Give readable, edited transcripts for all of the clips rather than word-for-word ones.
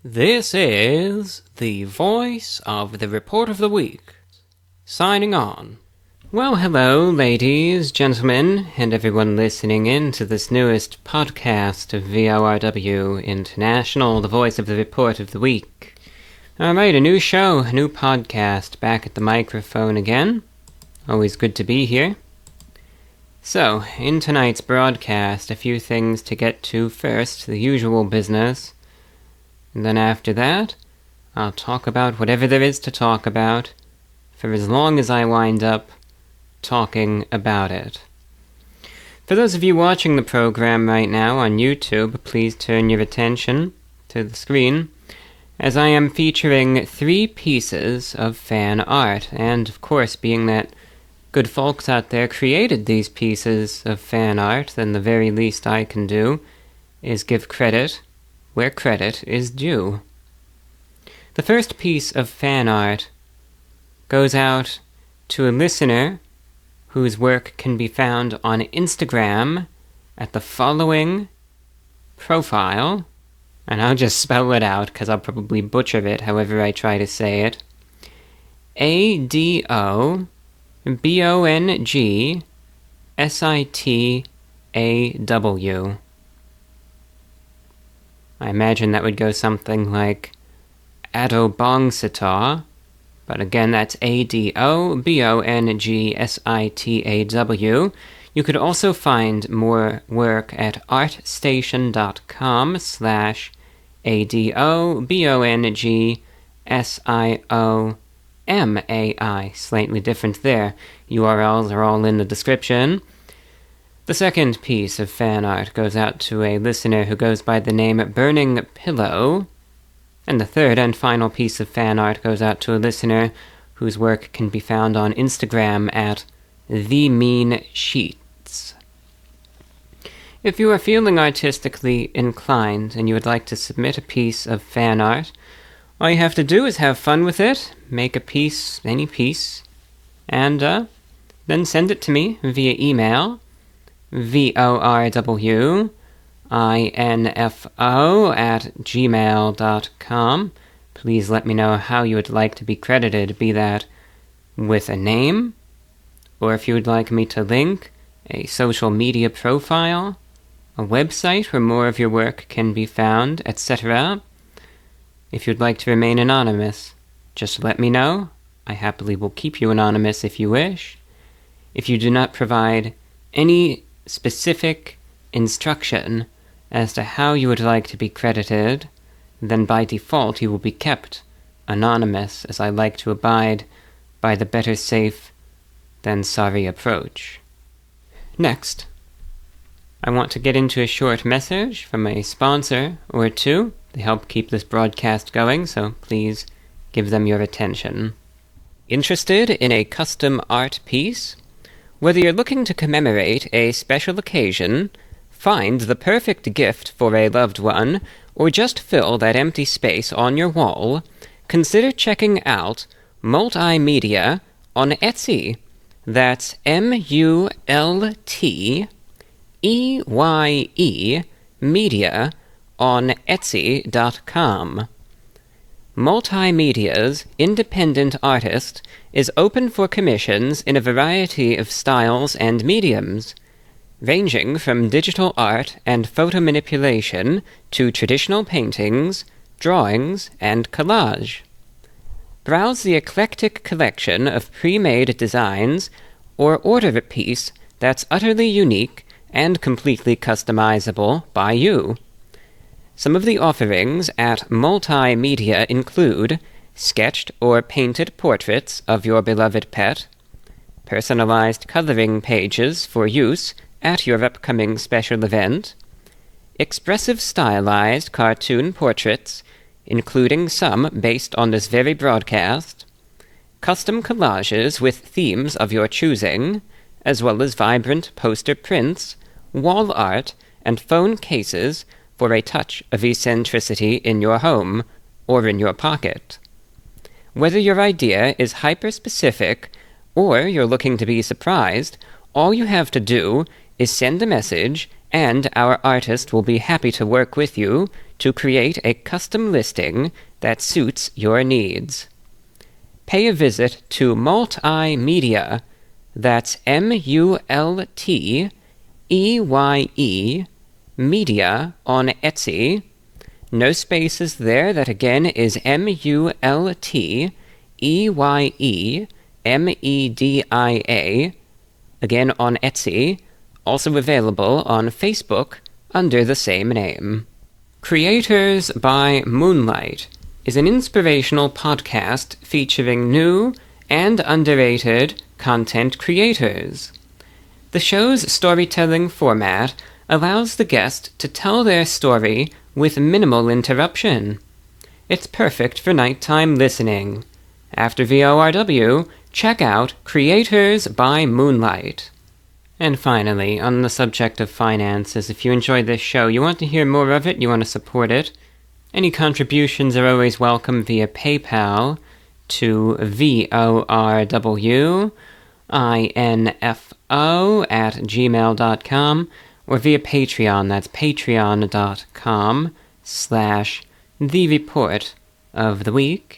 This is the voice of the Report of the Week, signing on. Well, hello, ladies, gentlemen, and everyone listening in to this newest podcast of VORW International, the voice of the Report of the Week. Alright, a new show, a new podcast, back at the microphone again. Always good to be here. So, in tonight's broadcast, a few things to get to first, the usual business. And then after that, I'll talk about whatever there is to talk about, for as long as I wind up talking about it. For those of you watching the program right now on YouTube, please turn your attention to the screen, as I am featuring 3 pieces of fan art, and of course, being that good folks out there created these pieces of fan art, then the very least I can do is give credit where credit is due. The first piece of fan art goes out to a listener whose work can be found on Instagram at the following profile, and I'll just spell it out because I'll probably butcher it however I try to say it. ADOBONGSITAW. I imagine that would go something like Adobongsitaw, but again that's ADOBONGSITAW. You could also find more work at artstation.com/ADOBONGSIOMAI. Slightly different there. URLs are all in the description. The second piece of fan art goes out to a listener who goes by the name BurningPillow. And the third and final piece of fan art goes out to a listener whose work can be found on Instagram at TheMeanSheets. If you are feeling artistically inclined and you would like to submit a piece of fan art, all you have to do is have fun with it, make a piece, any piece, and then send it to me via email, VORWINFO@gmail.com. Please let me know how you would like to be credited, be that with a name, or if you would like me to link a social media profile, a website where more of your work can be found, etc. If you'd like to remain anonymous, just let me know. I happily will keep you anonymous if you wish. If you do not provide any specific instruction as to how you would like to be credited, then by default you will be kept anonymous, as I like to abide by the better safe than sorry approach. Next, I want to get into a short message from a sponsor or two. They help keep this broadcast going, so please give them your attention. Interested in a custom art piece? Whether you're looking to commemorate a special occasion, find the perfect gift for a loved one, or just fill that empty space on your wall, consider checking out Multimedia on Etsy. That's MULTEYE media on Etsy.com. Multimedia's independent artist is open for commissions in a variety of styles and mediums, ranging from digital art and photo manipulation to traditional paintings, drawings, and collage. Browse the eclectic collection of pre-made designs or order a piece that's utterly unique and completely customizable by you. Some of the offerings at Multimedia include sketched or painted portraits of your beloved pet, personalized coloring pages for use at your upcoming special event, expressive stylized cartoon portraits, including some based on this very broadcast, custom collages with themes of your choosing, as well as vibrant poster prints, wall art, and phone cases for a touch of eccentricity in your home or in your pocket. Whether your idea is hyper-specific or you're looking to be surprised, all you have to do is send a message and our artist will be happy to work with you to create a custom listing that suits your needs. Pay a visit to Multimedia, that's MULTEYE, Media on Etsy. No spaces there, that again is MULTEYE MEDIA, again on Etsy, also available on Facebook under the same name. Creators by Moonlight is an inspirational podcast featuring new and underrated content creators. The show's storytelling format allows the guest to tell their story with minimal interruption. It's perfect for nighttime listening. After VORW, check out Creators by Moonlight. And finally, on the subject of finances, if you enjoyed this show, you want to hear more of it, you want to support it, any contributions are always welcome via PayPal to vorwinfo@gmail.com, or via Patreon, that's patreon.com/TheReportOfTheWeek.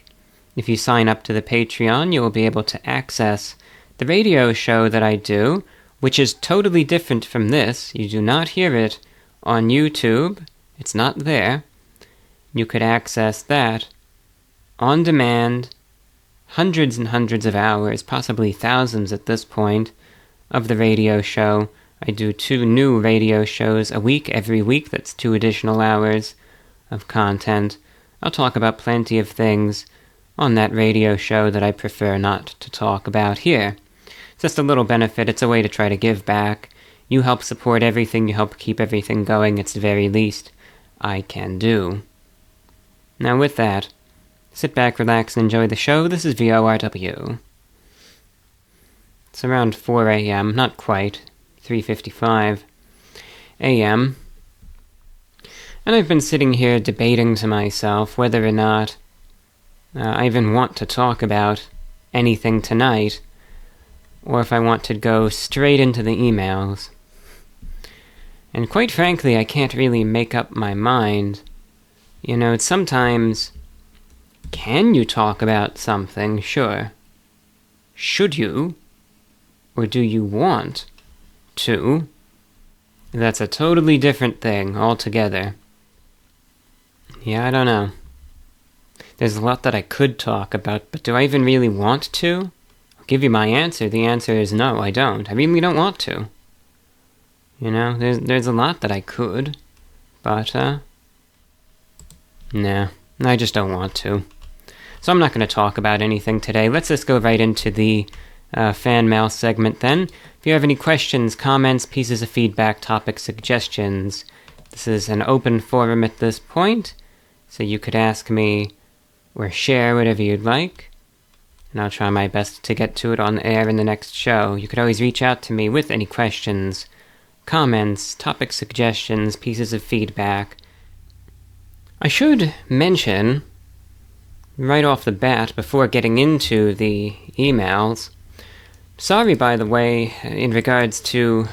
If you sign up to the Patreon, you will be able to access the radio show that I do, which is totally different from this. You do not hear it on YouTube. It's not there. You could access that on demand, hundreds and hundreds of hours, possibly thousands at this point, of the radio show. I do 2 new radio shows a week, every week. That's 2 additional hours of content. I'll talk about plenty of things on that radio show that I prefer not to talk about here. It's just a little benefit. It's a way to try to give back. You help support everything. You help keep everything going. It's the very least I can do. Now with that, sit back, relax, and enjoy the show. This is VORW. It's around 4 a.m., not quite, 3:55 a.m., and I've been sitting here debating to myself whether or not I even want to talk about anything tonight, or if I want to go straight into the emails. And quite frankly, I can't really make up my mind. You know, it's sometimes, can you talk about something? Sure. Should you? Or do you want to? That's a totally different thing altogether. Yeah, I don't know. There's a lot that I could talk about, but do I even really want to? I'll give you my answer. The answer is no, I don't. I really don't want to. You know, there's a lot that I could, but, nah, I just don't want to. So I'm not going to talk about anything today. Let's just go right into the fan mail segment then. If you have any questions, comments, pieces of feedback, topic suggestions, this is an open forum at this point, so you could ask me or share whatever you'd like, and I'll try my best to get to it on the air in the next show. You could always reach out to me with any questions, comments, topic suggestions, pieces of feedback. I should mention, right off the bat, before getting into the emails, sorry, by the way, in regards to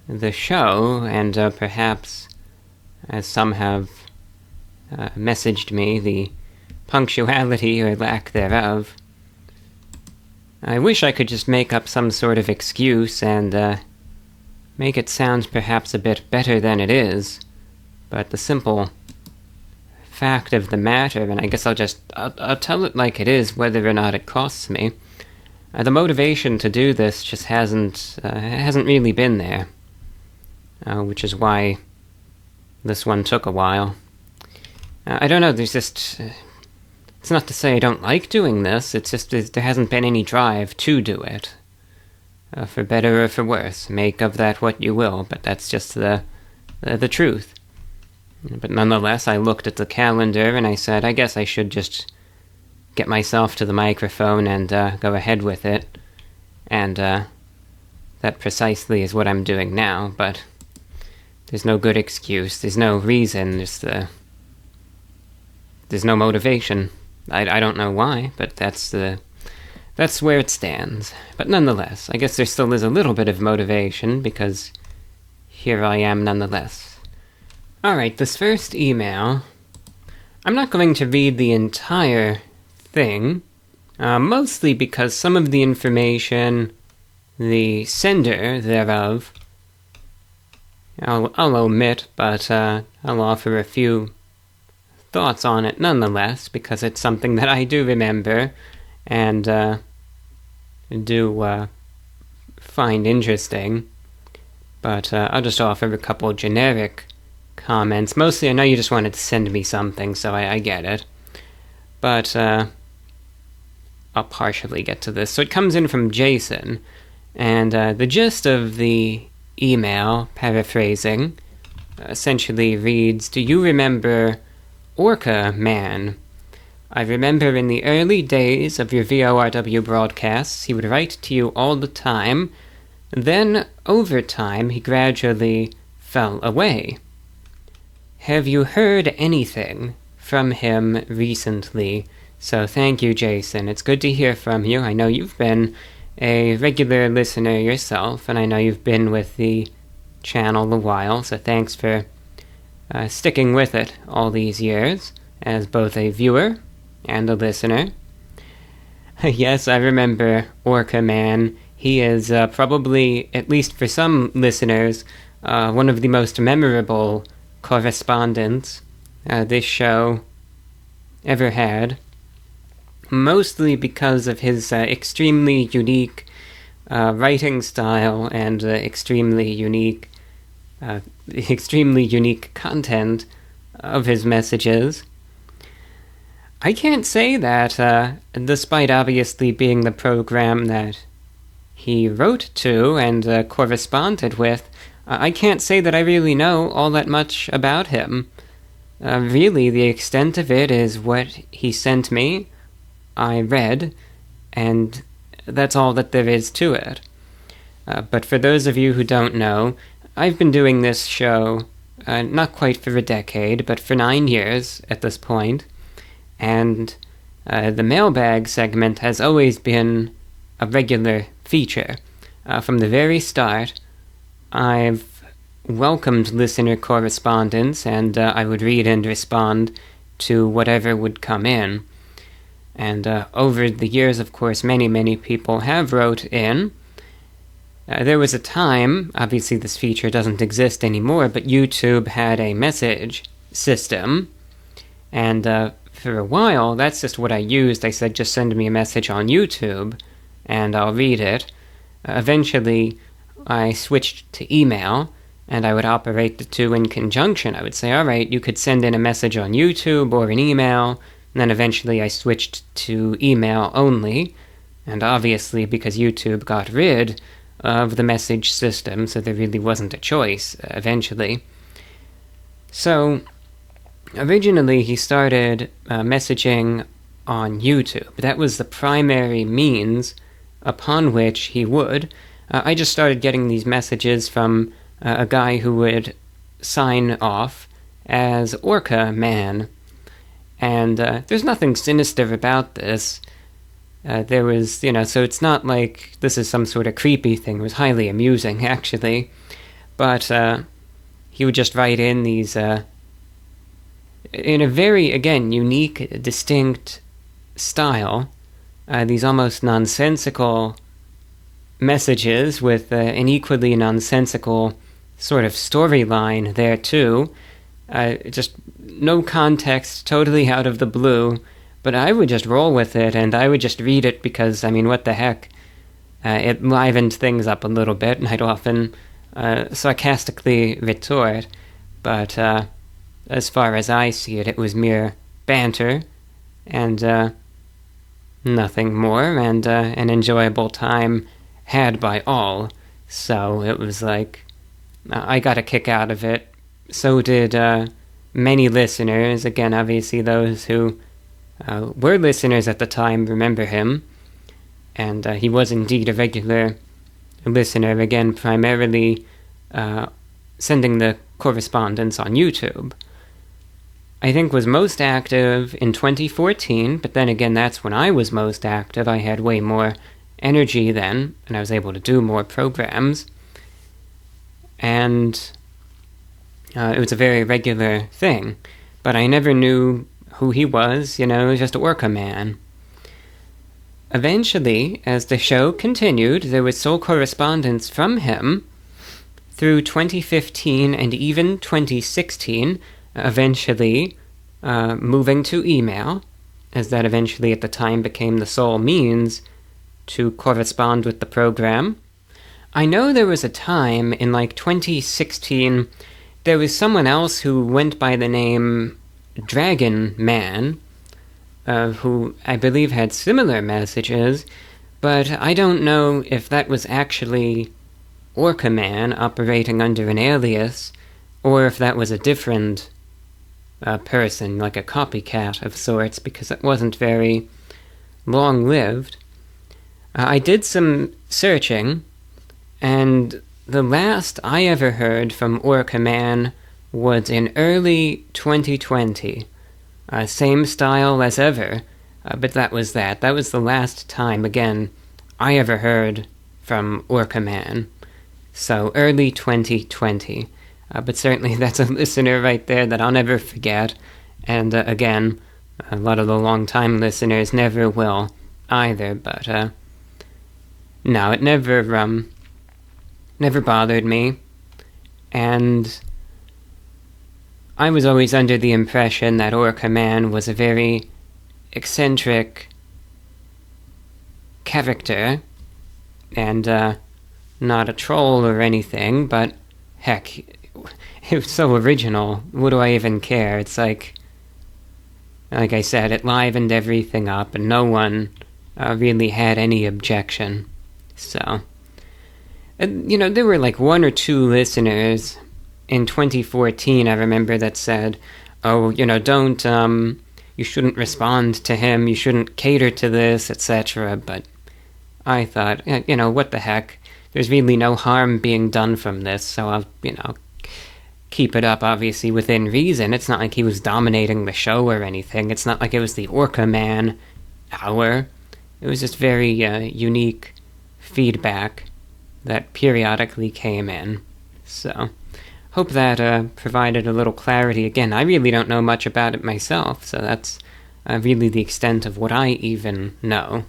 the show, and perhaps, as some have messaged me, the punctuality or lack thereof. I wish I could just make up some sort of excuse and make it sound perhaps a bit better than it is, but the simple fact of the matter, and I guess I'll tell it like it is, whether or not it costs me. The motivation to do this just hasn't really been there, which is why this one took a while. I don't know, there's just... it's not to say I don't like doing this, it's just there hasn't been any drive to do it. For better or for worse, make of that what you will, but that's just the truth. But nonetheless, I looked at the calendar and I said, I guess I should just get myself to the microphone and go ahead with it. And that precisely is what I'm doing now, but there's no good excuse, there's no reason, there's no motivation. I don't know why, but that's where it stands. But nonetheless, I guess there still is a little bit of motivation, because here I am nonetheless. Alright, this first email, I'm not going to read the entire thing, mostly because some of the information, the sender thereof, I'll omit, but I'll offer a few thoughts on it nonetheless, because it's something that I do remember and do find interesting. But I'll just offer a couple generic comments. Mostly, I know you just wanted to send me something, so I get it. But I'll partially get to this. So it comes in from Jason, and the gist of the email, paraphrasing, essentially reads, "Do you remember Orca Man? I remember in the early days of your VORW broadcasts, he would write to you all the time. Then, over time, he gradually fell away. Have you heard anything from him recently?" So thank you, Jason. It's good to hear from you. I know you've been a regular listener yourself, and I know you've been with the channel a while, so thanks for sticking with it all these years as both a viewer and a listener. Yes, I remember Orca Man. He is probably, at least for some listeners, one of the most memorable correspondents this show ever had, mostly because of his extremely unique writing style and extremely unique content of his messages. I can't say that, despite obviously being the program that he wrote to and corresponded with, I can't say that I really know all that much about him. Really, the extent of it is what he sent me, I read, and that's all that there is to it. But for those of you who don't know, I've been doing this show, not quite for a decade, but for 9 years at this point, and the mailbag segment has always been a regular feature. From the very start, I've welcomed listener correspondence, and I would read and respond to whatever would come in. And over the years, of course, many people have wrote in. There was a time, obviously this feature doesn't exist anymore, but YouTube had a message system, and for a while, that's just what I used. I said, just send me a message on YouTube, and I'll read it. Eventually, I switched to email, and I would operate the two in conjunction. I would say, alright, you could send in a message on YouTube or an email, and then eventually I switched to email only, and obviously because YouTube got rid of the message system, so there really wasn't a choice eventually. So, originally he started messaging on YouTube. That was the primary means upon which he would. I just started getting these messages from a guy who would sign off as Orca Man. And there's nothing sinister about this. There was, so it's not like this is some sort of creepy thing. It was highly amusing, actually. But he would just write in these, in a very, again, unique, distinct style, these almost nonsensical messages with an equally nonsensical sort of storyline there, too. Just no context, totally out of the blue. But I would just roll with it, and I would just read it because, what the heck? It livened things up a little bit, and I'd often sarcastically retort. But as far as I see it, it was mere banter, and nothing more, and an enjoyable time had by all. So it was like, I got a kick out of it. So did many listeners. Again, obviously those who were listeners at the time remember him, and he was indeed a regular listener, again, primarily sending the correspondence on YouTube. I think was most active in 2014, but then again, that's when I was most active. I had way more energy then, and I was able to do more programs. And It was a very regular thing, but I never knew who he was, it was just Orca Man. Eventually, as the show continued, there was sole correspondence from him through 2015 and even 2016, eventually moving to email, as that eventually at the time became the sole means to correspond with the program. I know there was a time in 2016, there was someone else who went by the name Dragon Man, who I believe had similar messages, but I don't know if that was actually Orca Man operating under an alias, or if that was a different person, like a copycat of sorts, because it wasn't very long-lived. I did some searching, and the last I ever heard from Orca Man was in early 2020. Same style as ever, but that was that. That was the last time, again, I ever heard from Orca Man. So, early 2020. But certainly that's a listener right there that I'll never forget. And again, a lot of the long-time listeners never will either. But no, it never bothered me. And I was always under the impression that Orca Man was a very eccentric character, and not a troll or anything, but heck, it was so original. What do I even care? It's like I said, it livened everything up, and no one really had any objection. So, there were one or two listeners in 2014, I remember, that said, oh, don't, you shouldn't respond to him, you shouldn't cater to this, etc. But I thought, what the heck? There's really no harm being done from this, so I'll, keep it up, obviously, within reason. It's not like he was dominating the show or anything. It's not like it was the Orca Man hour. It was just very unique feedback that periodically came in. So, hope that provided a little clarity. Again, I really don't know much about it myself, so that's really the extent of what I even know.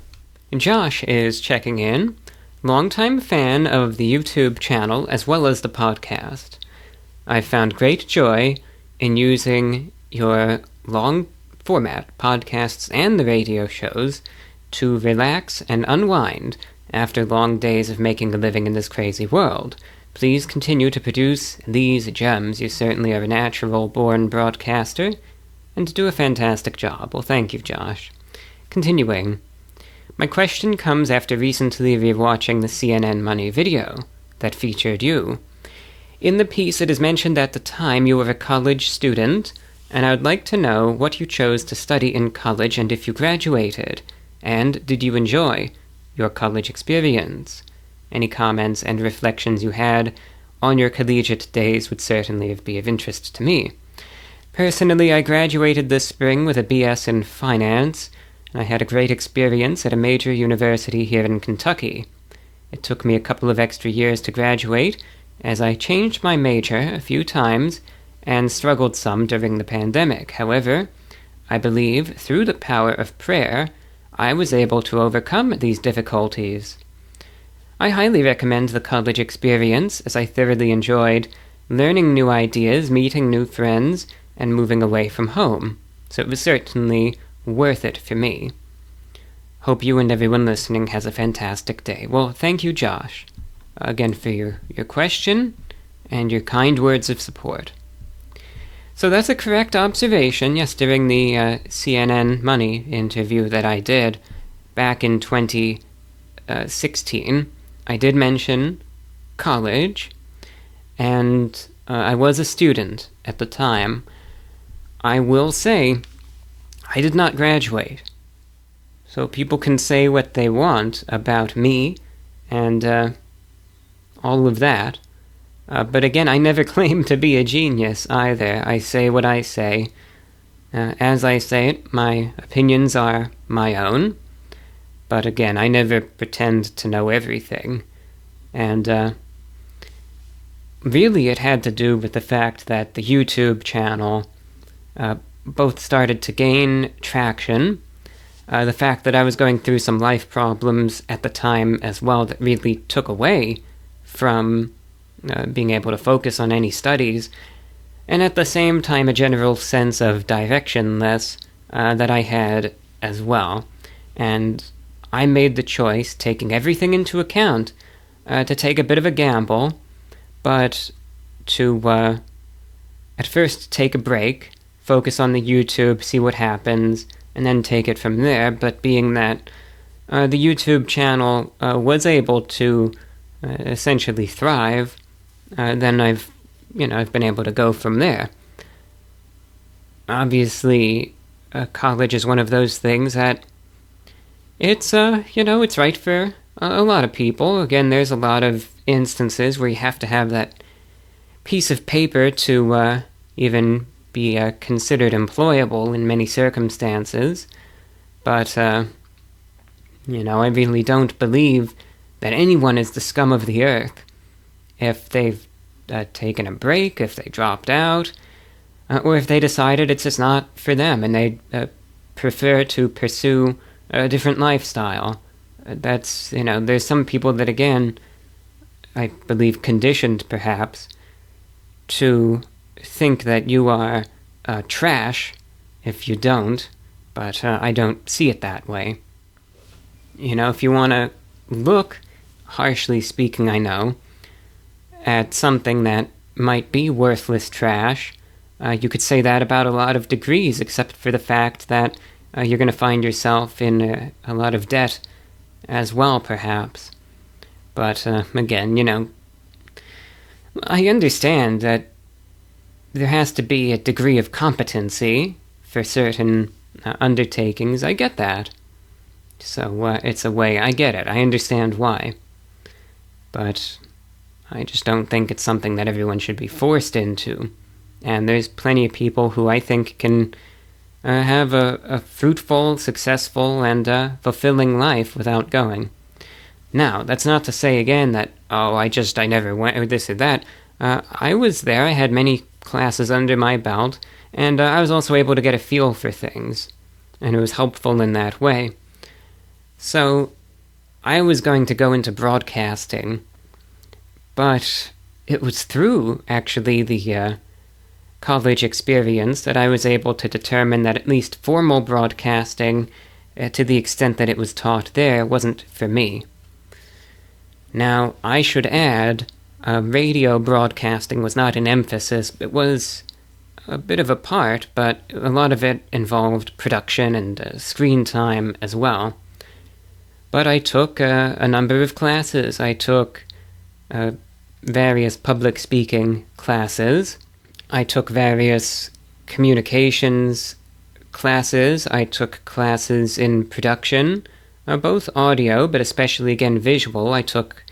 Josh is checking in. Longtime fan of the YouTube channel as well as the podcast. I've found great joy in using your long-format podcasts and the radio shows to relax and unwind after long days of making a living in this crazy world. Please continue to produce these gems. You certainly are a natural-born broadcaster, and do a fantastic job. Well, thank you, Josh. Continuing. My question comes after recently rewatching the CNN Money video that featured you. In the piece, it is mentioned at the time you were a college student, and I would like to know what you chose to study in college and if you graduated, and did you enjoy your college experience? Any comments and reflections you had on your collegiate days would certainly be of interest to me. Personally, I graduated this spring with a BS in finance, and I had a great experience at a major university here in Kentucky. It took me a couple of extra years to graduate, as I changed my major a few times and struggled some during the pandemic. However, I believe through the power of prayer, I was able to overcome these difficulties. I highly recommend the college experience, as I thoroughly enjoyed learning new ideas, meeting new friends, and moving away from home. So it was certainly worth it for me. Hope you and everyone listening has a fantastic day. Well, thank you, Josh, again for your question and your kind words of support. So that's a correct observation. Yes, during the CNN Money interview that I did back in 2016, I did mention college, and I was a student at the time. I will say I did not graduate. So people can say what they want about me and all of that. But again, I never claim to be a genius either. I say what I say. As I say it, my opinions are my own. But again, I never pretend to know everything. And really it had to do with the fact that the YouTube channel both started to gain traction, the fact that I was going through some life problems at the time as well that really took away from being able to focus on any studies, and at the same time a general sense of directionless that I had as well. And I made the choice, taking everything into account, to take a bit of a gamble, but to at first take a break, focus on the YouTube, see what happens, and then take it from there. But being that the YouTube channel was able to essentially thrive, then I've been able to go from there. Obviously, college is one of those things that it's it's right for a lot of people. Again, there's a lot of instances where you have to have that piece of paper to even be considered employable in many circumstances. But I really don't believe that anyone is the scum of the earth if they've taken a break, if they dropped out, or if they decided it's just not for them and they prefer to pursue a different lifestyle. That's, there's some people that, again, I believe conditioned perhaps to think that you are trash if you don't, but I don't see it that way. If you want to look, harshly speaking, I know, at something that might be worthless trash, you could say that about a lot of degrees, except for the fact that you're going to find yourself in a lot of debt as well, perhaps. But again, I understand that there has to be a degree of competency for certain undertakings. I get that. So it's a way. I get it. I understand why. But I just don't think it's something that everyone should be forced into. And there's plenty of people who I think can have a fruitful, successful, and fulfilling life without going. Now, that's not to say again that, I never went, or this or that. I was there, I had many classes under my belt, and I was also able to get a feel for things, and it was helpful in that way. So, I was going to go into broadcasting, but it was through, actually, the college experience that I was able to determine that at least formal broadcasting, to the extent that it was taught there, wasn't for me. Now, I should add, radio broadcasting was not an emphasis. It was a bit of a part, but a lot of it involved production and screen time as well. But I took a number of classes. I took various public speaking classes. I took various communications classes. I took classes in production, both audio, but especially, again, visual. I took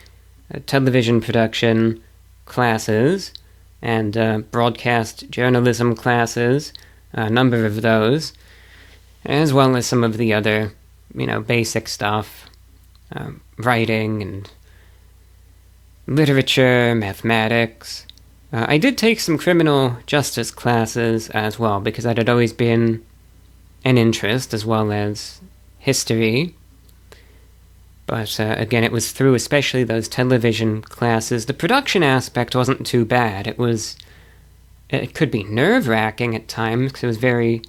television production classes and broadcast journalism classes, a number of those, as well as some of the other, basic stuff, writing and literature, mathematics. I did take some criminal justice classes as well, because that had always been an interest, as well as history. But again, it was through especially those television classes. The production aspect wasn't too bad. It could be nerve-wracking at times, because it was very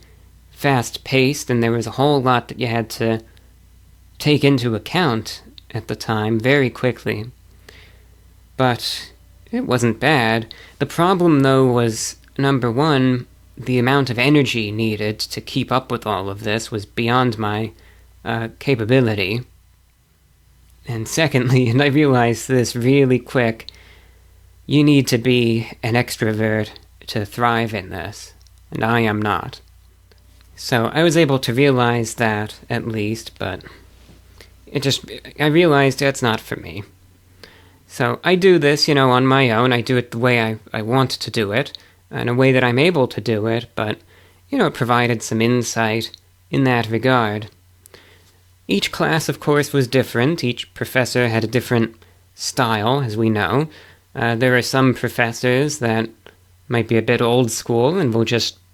fast-paced, and there was a whole lot that you had to take into account at the time very quickly. But it wasn't bad. The problem, though, was, number one, the amount of energy needed to keep up with all of this was beyond my capability. And secondly, and I realized this really quick, you need to be an extrovert to thrive in this, and I am not. So I was able to realize that, at least, but I realized that's not for me. So I do this, on my own. I do it the way I want to do it, in a way that I'm able to do it, but, it provided some insight in that regard. Each class, of course, was different. Each professor had a different style, as we know. There are some professors that might be a bit old school and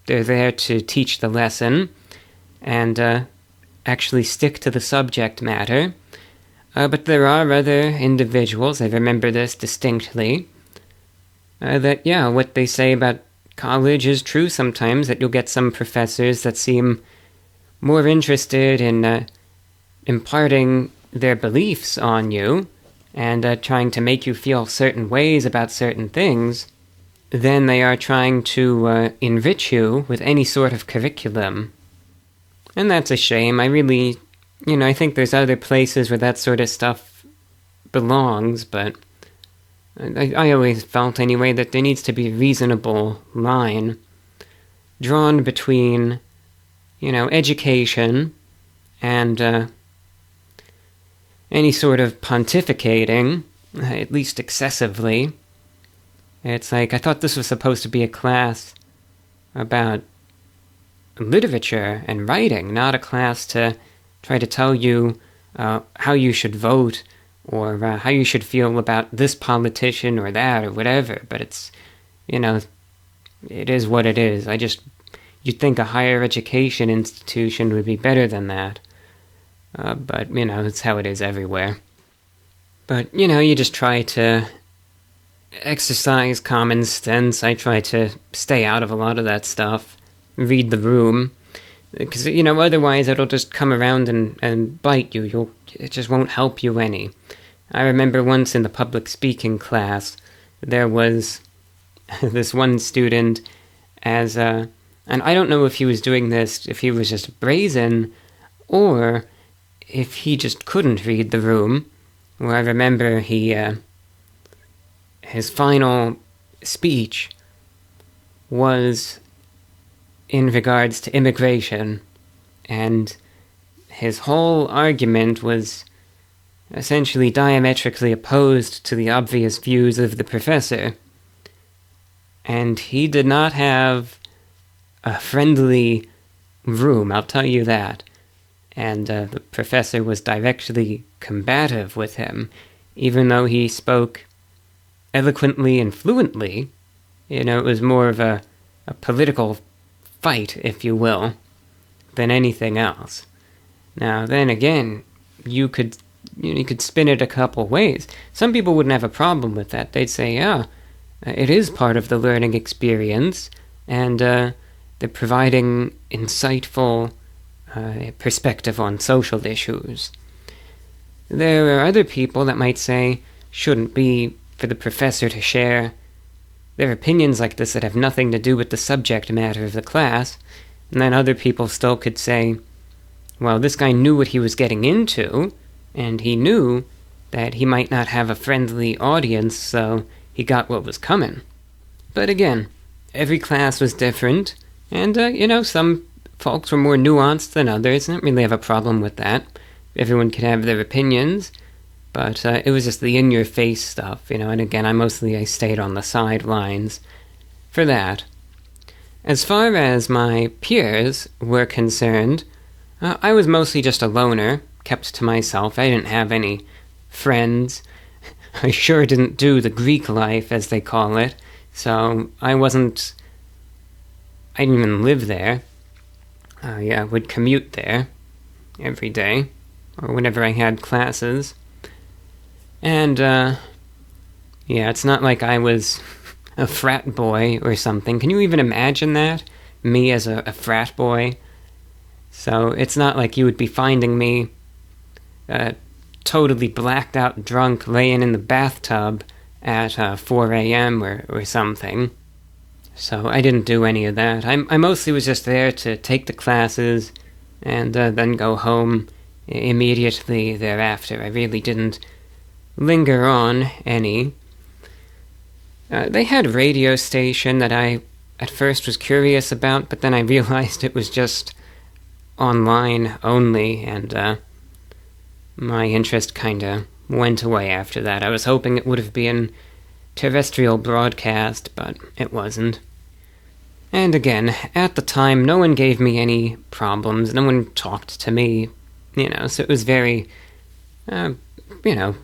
they're there to teach the lesson and actually stick to the subject matter. But there are other individuals, I remember this distinctly, that, what they say about college is true sometimes, that you'll get some professors that seem more interested in imparting their beliefs on you and trying to make you feel certain ways about certain things than they are trying to enrich you with any sort of curriculum. And that's a shame. I think there's other places where that sort of stuff belongs, but I always felt anyway that there needs to be a reasonable line drawn between, education and any sort of pontificating, at least excessively. It's like, I thought this was supposed to be a class about literature and writing, not a class to try to tell you how you should vote or how you should feel about this politician or that or whatever. But it's, it is what it is. You'd think a higher education institution would be better than that. But, it's how it is everywhere. But, you just try to exercise common sense. I try to stay out of a lot of that stuff. Read the room. Because, otherwise it'll just come around and bite you. It just won't help you any. I remember once in the public speaking class, there was this one student and I don't know if he was doing this, if he was just brazen, or if he just couldn't read the room. Well, I remember his final speech was in regards to immigration, and his whole argument was essentially diametrically opposed to the obvious views of the professor. And he did not have a friendly room, I'll tell you that. And the professor was directly combative with him, even though he spoke eloquently and fluently. It was more of a political fight, if you will, than anything else. Now, then again, you could spin it a couple ways. Some people wouldn't have a problem with that. They'd say, it is part of the learning experience, and they're providing insightful perspective on social issues. There are other people that might say, shouldn't be for the professor to share their opinions like this that have nothing to do with the subject matter of the class. And then other people still could say, well, this guy knew what he was getting into, and he knew that he might not have a friendly audience, so he got what was coming. But again, every class was different, and, some folks were more nuanced than others. I don't really have a problem with that. Everyone can have their opinions, but it was just the in-your-face stuff, and again, I stayed on the sidelines for that. As far as my peers were concerned, I was mostly just a loner, kept to myself. I didn't have any friends. I sure didn't do the Greek life, as they call it, so I didn't even live there. I would commute there every day, or whenever I had classes. And, it's not like I was a frat boy or something. Can you even imagine that? Me as a frat boy? So it's not like you would be finding me totally blacked out drunk laying in the bathtub at 4 a.m. or something. So I didn't do any of that. I mostly was just there to take the classes and then go home immediately thereafter. I really didn't linger on any. They had a radio station that I at first was curious about, but then I realized it was just online only, and my interest kinda went away after that. I was hoping it would have been terrestrial broadcast, but it wasn't. And again, at the time, no one gave me any problems, no one talked to me, so it was very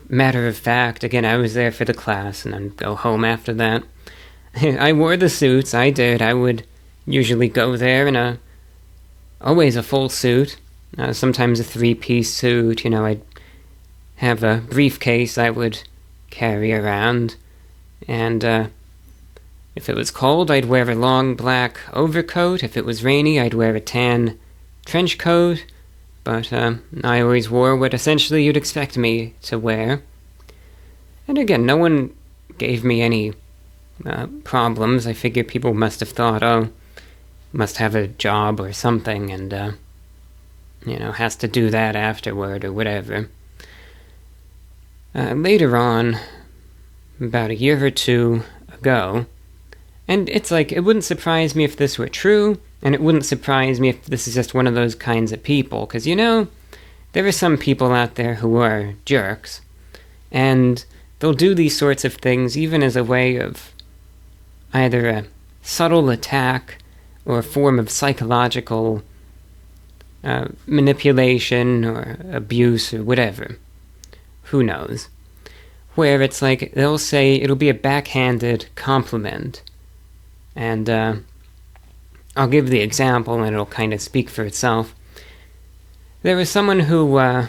matter of fact, again, I was there for the class and then go home after that. I wore the suits, I did. I would usually go there in always a full suit, sometimes a 3-piece suit. I'd have a briefcase I would carry around, and if it was cold, I'd wear a long black overcoat. If it was rainy, I'd wear a tan trench coat, but I always wore what essentially you'd expect me to wear. And again, no one gave me any problems. I figure people must have thought, oh, must have a job or something, and, has to do that afterward or whatever. Later on, about a year or two ago, and it's like, it wouldn't surprise me if this were true, and it wouldn't surprise me if this is just one of those kinds of people, because, there are some people out there who are jerks, and they'll do these sorts of things even as a way of either a subtle attack or a form of psychological manipulation or abuse or whatever. Who knows? Where it's like, they'll say it'll be a backhanded compliment. And I'll give the example and it'll kind of speak for itself. There was someone who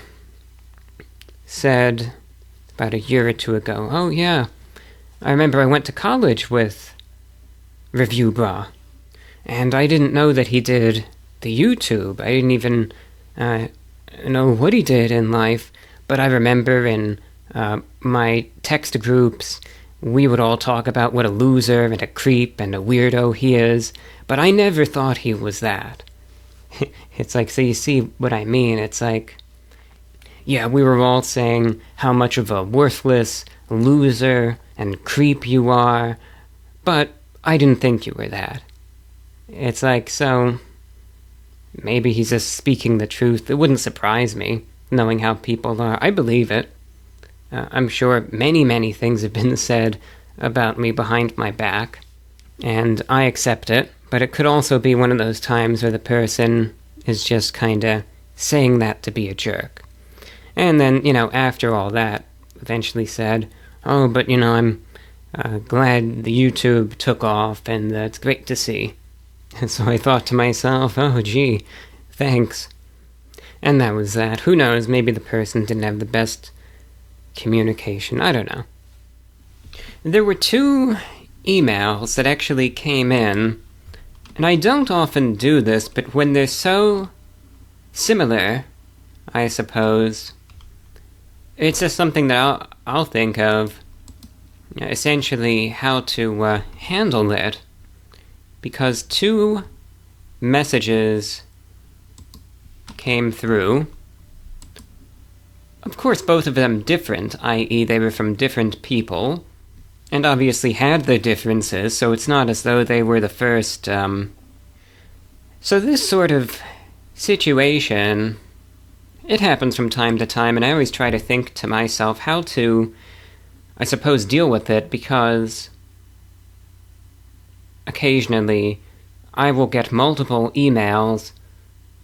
said about a year or two ago, oh yeah, I remember I went to college with Review Bra. And I didn't know that he did the YouTube. I didn't even know what he did in life. But I remember in my text groups, we would all talk about what a loser and a creep and a weirdo he is. But I never thought he was that. It's like, so you see what I mean? It's like, yeah, we were all saying how much of a worthless loser and creep you are. But I didn't think you were that. It's like, so maybe he's just speaking the truth. It wouldn't surprise me, knowing how people are. I believe it. I'm sure many, many things have been said about me behind my back, and I accept it, but it could also be one of those times where the person is just kind of saying that to be a jerk. And then, after all that, eventually said, oh, but, I'm glad the YouTube took off, and it's great to see. And so I thought to myself, oh, gee, thanks. And that was that. Who knows, maybe the person didn't have the best communication. I don't know. There were 2 emails that actually came in, and I don't often do this, but when they're so similar, I suppose, it's just something that I'll think of, essentially how to handle it. Because 2 messages came through. Of course, both of them different, i.e. they were from different people, and obviously had their differences, so it's not as though they were the first. So this sort of situation, it happens from time to time, and I always try to think to myself how to, I suppose, deal with it, because occasionally I will get multiple emails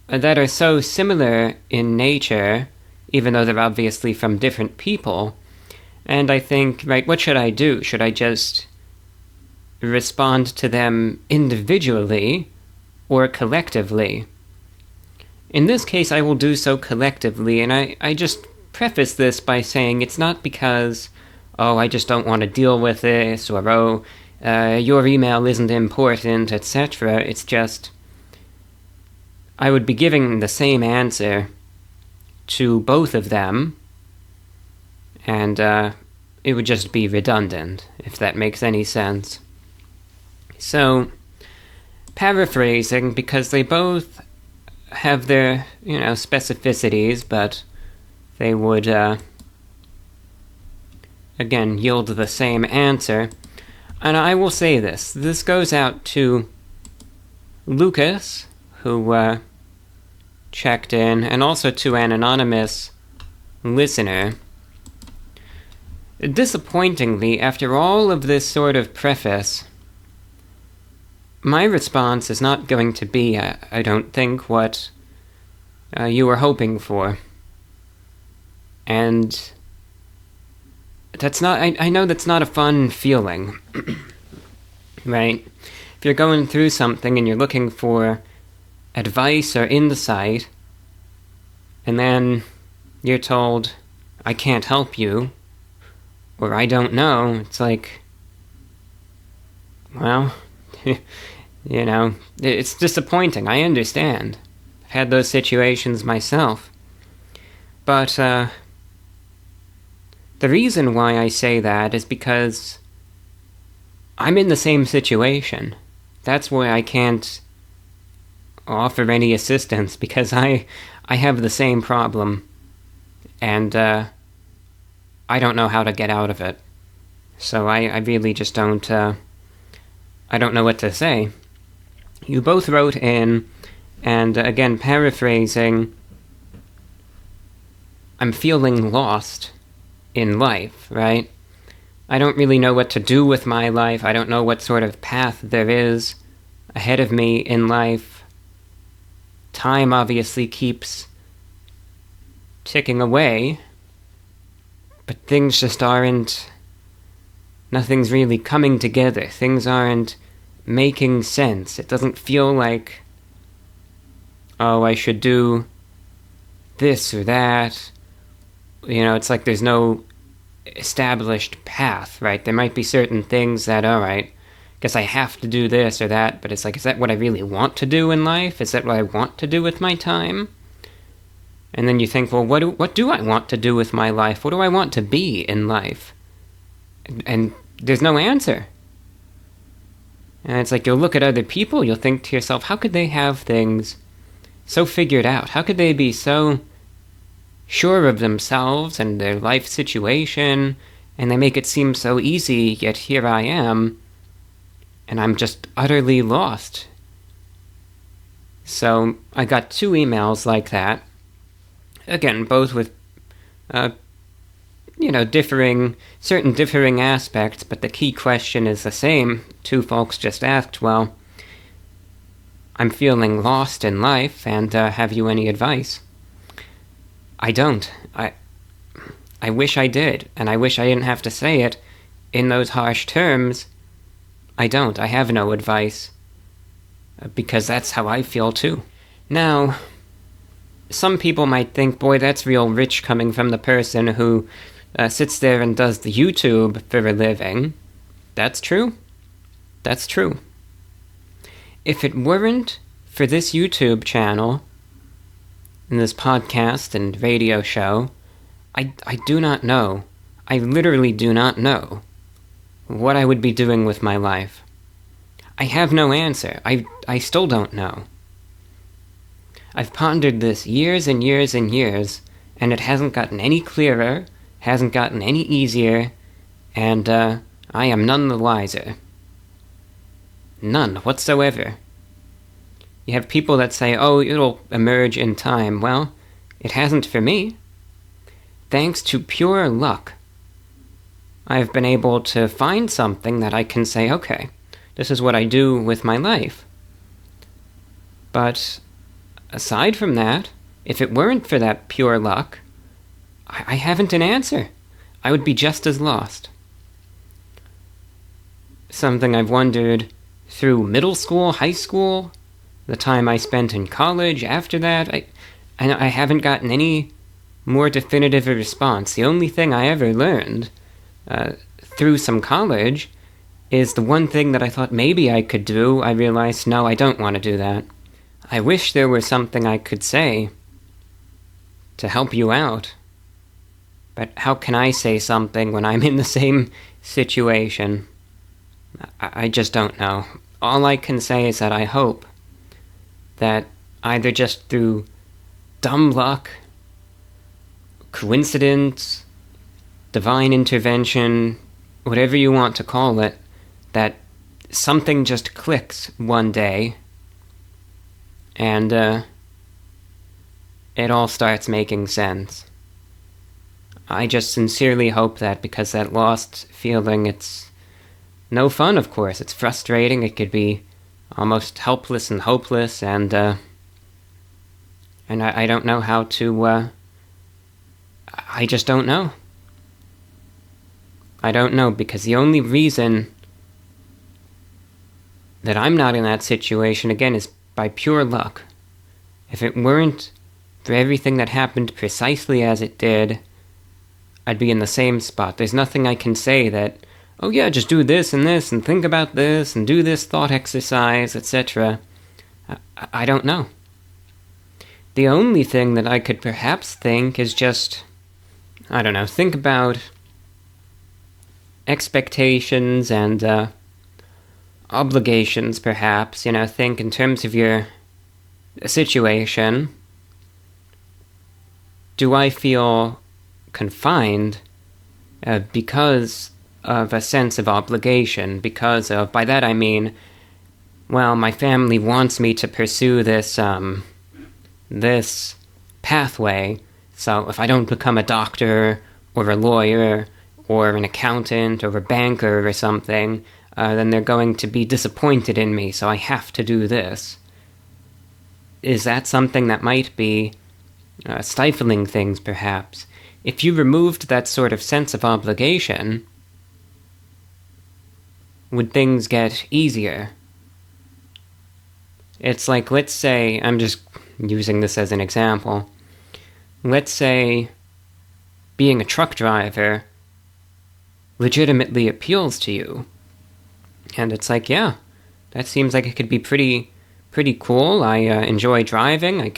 that are so similar in nature, even though they're obviously from different people, and I think, right, what should I do? Should I just respond to them individually or collectively? In this case, I will do so collectively, and I just preface this by saying it's not because, oh, I just don't want to deal with this, or, oh, your email isn't important, etc. It's just, I would be giving the same answer to both of them, and it would just be redundant, if that makes any sense. So, paraphrasing, because they both have their, specificities, but they would, again, yield the same answer. And I will say this. This goes out to Lucas, who checked in, and also to an anonymous listener. Disappointingly, after all of this sort of preface, my response is not going to be, I don't think, what you were hoping for. And that's not, I know that's not a fun feeling, right? If you're going through something and you're looking for advice or insight, and then you're told, I can't help you, or I don't know, it's like, well, you know, it's disappointing, I understand. I've had those situations myself. But, the reason why I say that is because I'm in the same situation. That's why I can't offer any assistance, because I have the same problem, and I don't know how to get out of it. So I really just don't, I don't know what to say. You both wrote in, and again, paraphrasing, I'm feeling lost in life, right? I don't really know what to do with my life. I don't know what sort of path there is ahead of me in life. Time obviously keeps ticking away, but things just aren't, nothing's really coming together. Things aren't making sense. It doesn't feel like, oh, I should do this or that. You know, it's like there's no established path, right? There might be certain things that, alright, guess I have to do this or that, but it's like, is that what I really want to do in life? Is that what I want to do with my time? And then you think, well, what do I want to do with my life? What do I want to be in life? And there's no answer. And it's like, you'll look at other people, you'll think to yourself, how could they have things so figured out? How could they be so sure of themselves and their life situation, and they make it seem so easy, yet here I am, and I'm just utterly lost. So I got 2 emails like that, again, both with, certain differing aspects, but the key question is the same. 2 folks just asked, well, I'm feeling lost in life, and have you any advice? I don't. I wish I did, and I wish I didn't have to say it in those harsh terms. I don't. I have no advice, because that's how I feel too. Now, some people might think, boy, that's real rich coming from the person who sits there and does the YouTube for a living. That's true. That's true. If it weren't for this YouTube channel, in this podcast and radio show, I do not know. I literally do not know what I would be doing with my life. I have no answer. I still don't know. I've pondered this years and years and years, and it hasn't gotten any clearer, hasn't gotten any easier, and I am none the wiser. None whatsoever. You have people that say, oh, it'll emerge in time. Well, it hasn't for me. Thanks to pure luck, I've been able to find something that I can say, okay, this is what I do with my life. But aside from that, if it weren't for that pure luck, I haven't an answer. I would be just as lost. Something I've wondered through middle school, high school, the time I spent in college after that, I haven't gotten any more definitive a response. The only thing I ever learned through some college is the one thing that I thought maybe I could do. I realized, no, I don't want to do that. I wish there was something I could say to help you out. But how can I say something when I'm in the same situation? I just don't know. All I can say is that I hope that either just through dumb luck, coincidence, divine intervention, whatever you want to call it, that something just clicks one day, and it all starts making sense. I just sincerely hope that, because that lost feeling, it's no fun, of course. It's frustrating. It could be almost helpless and hopeless, and I don't know how to, I just don't know. I don't know, because the only reason that I'm not in that situation, again, is by pure luck. If it weren't for everything that happened precisely as it did, I'd be in the same spot. There's nothing I can say that, oh yeah, just do this and think about this and do this thought exercise, etc. I don't know. The only thing that I could perhaps think is just, I don't know, think about expectations and obligations, perhaps. Think in terms of your situation. Do I feel confined because of a sense of obligation? By that I mean, well, my family wants me to pursue this pathway, so if I don't become a doctor or a lawyer or an accountant or a banker or something, then they're going to be disappointed in me, so I have to do this. Is that something that might be stifling things, perhaps? If you removed that sort of sense of obligation, would things get easier? It's like, let's say, I'm just using this as an example, let's say being a truck driver legitimately appeals to you. And it's like, yeah, that seems like it could be pretty cool. I enjoy driving. I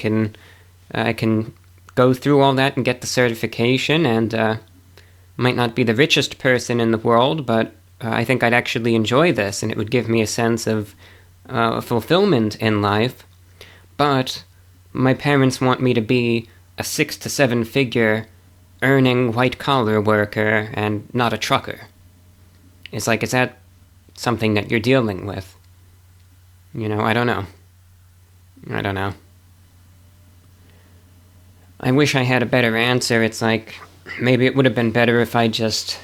can go through all that and get the certification, and might not be the richest person in the world, but I think I'd actually enjoy this, and it would give me a sense of fulfillment in life. But my parents want me to be a 6 to 7 figure earning white-collar worker and not a trucker. It's like, is that something that you're dealing with? I don't know. I wish I had a better answer. It's like, maybe it would have been better if I just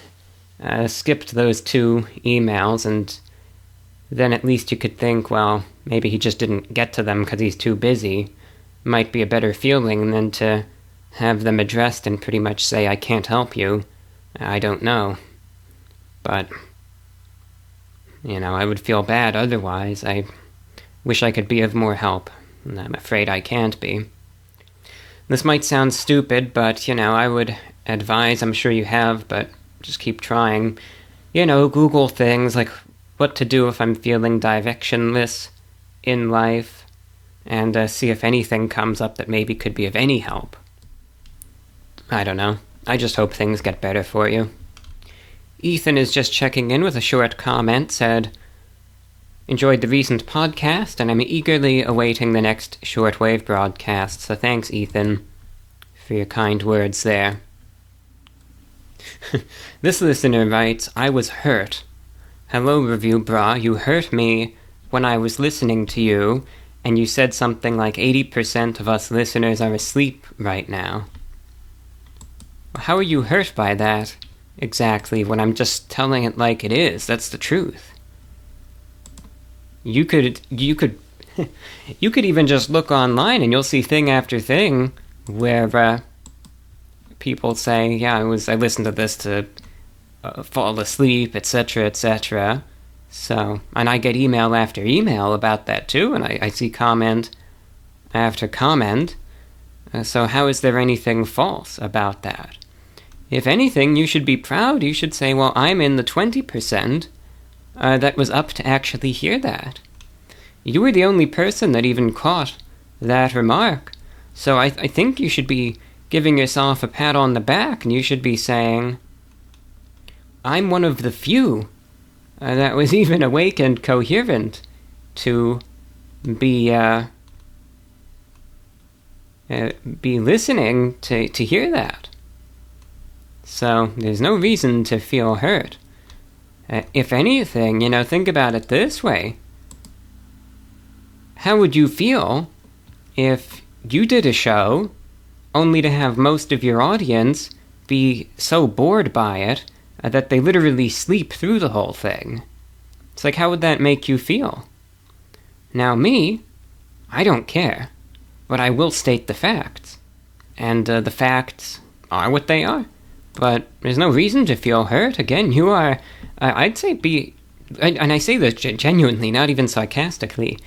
skipped those 2 emails, and then at least you could think, well, maybe he just didn't get to them because he's too busy. Might be a better feeling than to have them addressed and pretty much say, I can't help you. I don't know. But, I would feel bad otherwise. I wish I could be of more help, and I'm afraid I can't be. This might sound stupid, but, I would advise, I'm sure you have, but just keep trying. Google things like what to do if I'm feeling directionless in life, and see if anything comes up that maybe could be of any help. I don't know. I just hope things get better for you. Ethan is just checking in with a short comment, said, enjoyed the recent podcast, and I'm eagerly awaiting the next Shortwave broadcast, so thanks, Ethan, for your kind words there. This listener writes, I was hurt. Hello, Review Brah, you hurt me when I was listening to you, and you said something like 80% of us listeners are asleep right now. How are you hurt by that, exactly, when I'm just telling it like it is? That's the truth. You could even just look online and you'll see thing after thing where people say, yeah, I listened to this to fall asleep, etc., etc. So, and I get email after email about that too, and I see comment after comment. So how is there anything false about that? If anything, you should be proud. You should say, well, I'm in the 20% that was up to actually hear that. You were the only person that even caught that remark. So I think you should be giving yourself a pat on the back, and you should be saying, I'm one of the few that was even awake and coherent to be listening to hear that. So there's no reason to feel hurt. If anything, think about it this way. How would you feel if you did a show only to have most of your audience be so bored by it that they literally sleep through the whole thing? It's like, how would that make you feel? Now me, I don't care, but I will state the facts. And the facts are what they are. But there's no reason to feel hurt. Again, you are, I'd say and I say this genuinely, not even sarcastically,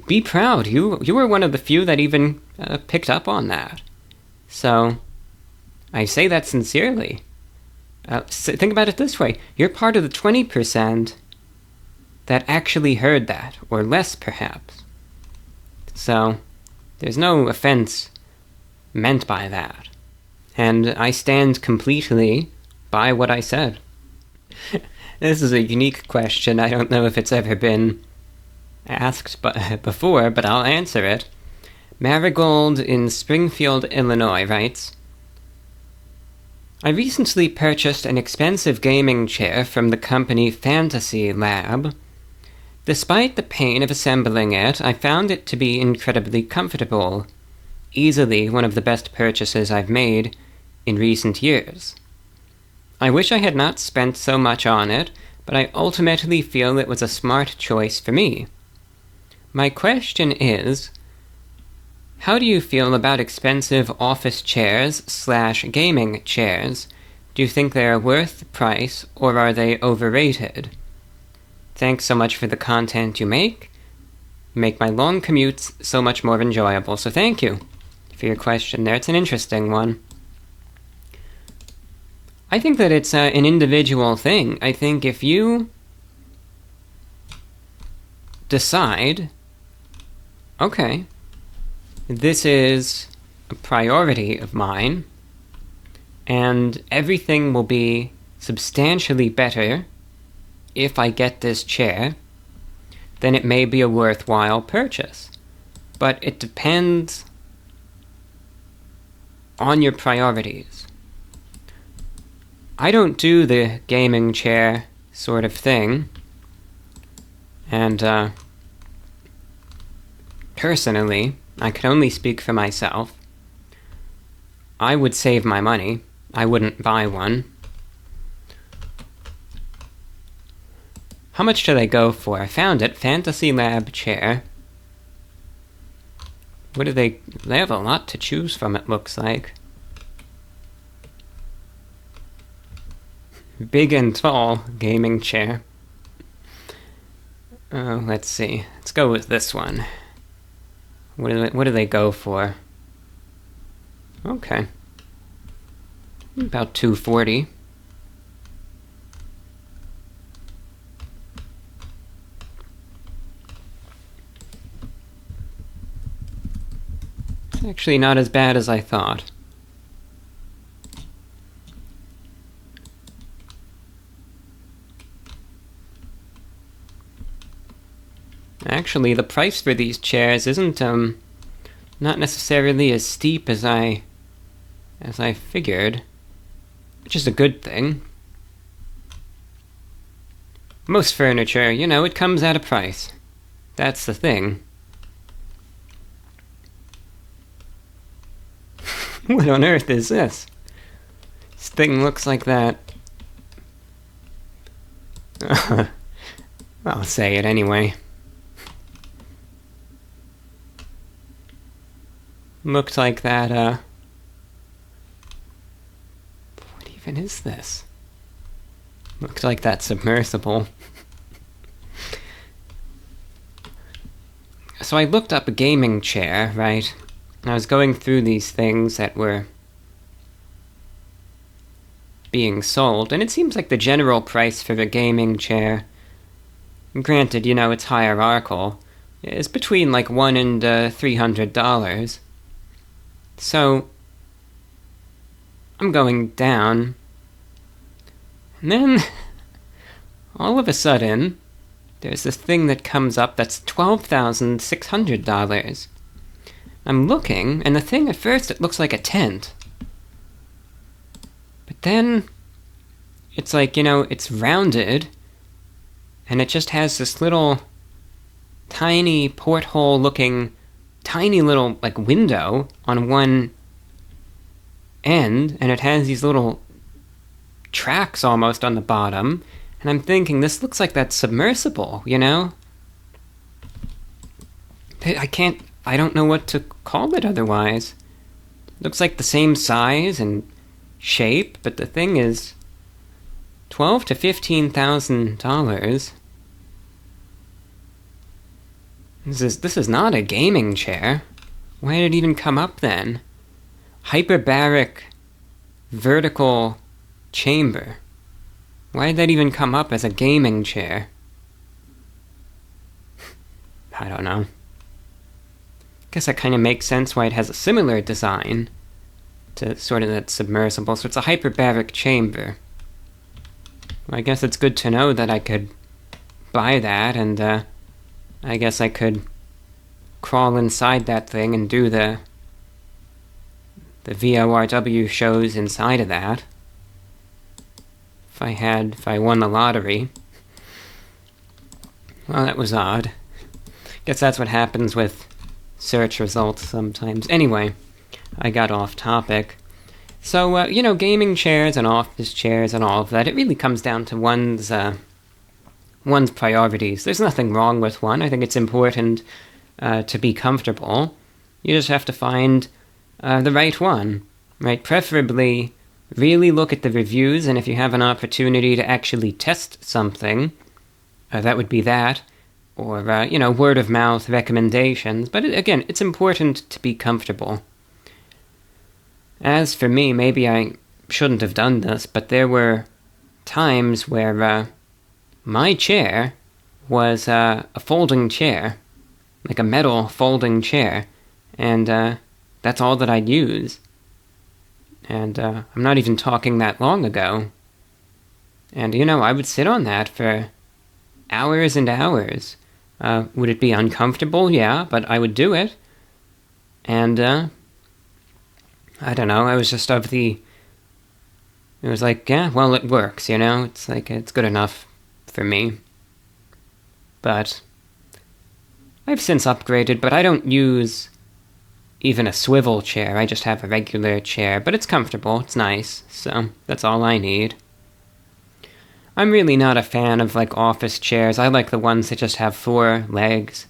be proud. You were one of the few that even picked up on that. So, I say that sincerely. Think about it this way. You're part of the 20% that actually heard that, or less perhaps. So, there's no offense meant by that. And I stand completely by what I said. This is a unique question. I don't know if it's ever been asked before, but I'll answer it. Marigold in Springfield, Illinois writes, I recently purchased an expensive gaming chair from the company Fantasy Lab. Despite the pain of assembling it, I found it to be incredibly comfortable. Easily one of the best purchases I've made in recent years. I wish I had not spent so much on it, but I ultimately feel it was a smart choice for me. My question is, how do you feel about expensive office chairs / gaming chairs? Do you think they are worth the price, or are they overrated? Thanks so much for the content you make. You make my long commutes so much more enjoyable, so thank you for your question there. It's an interesting one. I think that it's an individual thing. I think if you decide, okay, this is a priority of mine, and everything will be substantially better if I get this chair, then it may be a worthwhile purchase. But it depends on your priorities. I don't do the gaming chair sort of thing, and personally, I can only speak for myself. I would save my money. I wouldn't buy one. How much do they go for? I found it. Fantasy Lab chair. What do they have a lot to choose from, it looks like. Big and tall gaming chair. Let's see. Let's go with this one. What do they go for? Okay. About $240. It's actually not as bad as I thought. Actually, the price for these chairs isn't not necessarily as steep as I figured, which is a good thing. Most furniture, you know, it comes at a price. That's the thing. What on earth is this? This thing looks like that. I'll say it anyway. Looked like that, what even is this? Looked like that submersible. So I looked up a gaming chair, right? And I was going through these things that were being sold, and it seems like the general price for a gaming chair, granted, you know, it's hierarchical, is between like $100 and $300. So, I'm going down, and then, all of a sudden, there's this thing that comes up that's $12,600. I'm looking, and the thing at first, it looks like a tent. But then, it's like, you know, it's rounded, and it just has this little tiny porthole-looking tiny little, like, window on one end, and it has these little tracks almost on the bottom, and I'm thinking, this looks like that submersible, you know? I don't know what to call it otherwise. Looks like the same size and shape, but the thing is, $12,000 to $15,000. This is not a gaming chair. Why did it even come up then? Hyperbaric vertical chamber. Why did that even come up as a gaming chair? I don't know. Guess that kind of makes sense why it has a similar design to sort of that submersible. So it's a hyperbaric chamber. Well, I guess it's good to know that I could buy that, and I guess I could crawl inside that thing and do the VORW shows inside of that. If I won the lottery. Well, that was odd. Guess that's what happens with search results sometimes. Anyway, I got off topic. So, gaming chairs and office chairs and all of that, it really comes down to one's priorities. There's nothing wrong with one. I think it's important to be comfortable. You just have to find the right one, right? Preferably, really look at the reviews, and if you have an opportunity to actually test something, that would be that, or, word of mouth recommendations. But again, it's important to be comfortable. As for me, maybe I shouldn't have done this, but there were times where my chair was a folding chair, like a metal folding chair, and that's all that I'd use. And I'm not even talking that long ago. And, I would sit on that for hours and hours. Would it be uncomfortable? Yeah, but I would do it. And, I don't know, I was just it was like, yeah, well, it works, It's like, it's good enough for me. But I've since upgraded, but I don't use even a swivel chair. I just have a regular chair, but it's comfortable, it's nice, so that's all I need. I'm really not a fan of, office chairs. I like the ones that just have 4 legs,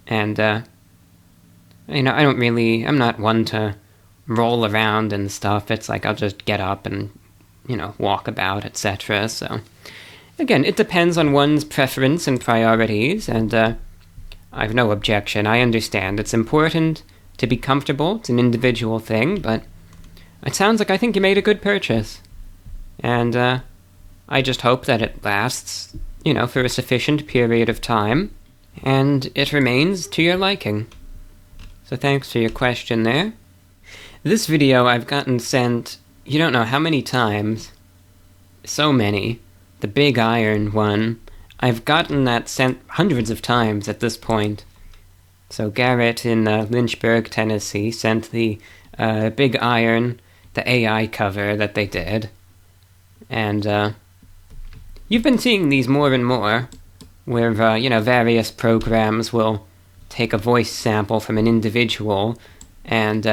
and, I'm not one to roll around and stuff. It's like I'll just get up and, walk about, etc., so again, it depends on one's preference and priorities, and I've no objection. I understand it's important to be comfortable. It's an individual thing, but it sounds like I think you made a good purchase. And I just hope that it lasts, for a sufficient period of time, and it remains to your liking. So thanks for your question there. This video I've gotten sent, you don't know how many times. So many. The big iron one. I've gotten that sent hundreds of times at this point. So Garrett in Lynchburg, Tennessee, sent the big iron, the AI cover that they did. And you've been seeing these more and more, where, various programs will take a voice sample from an individual and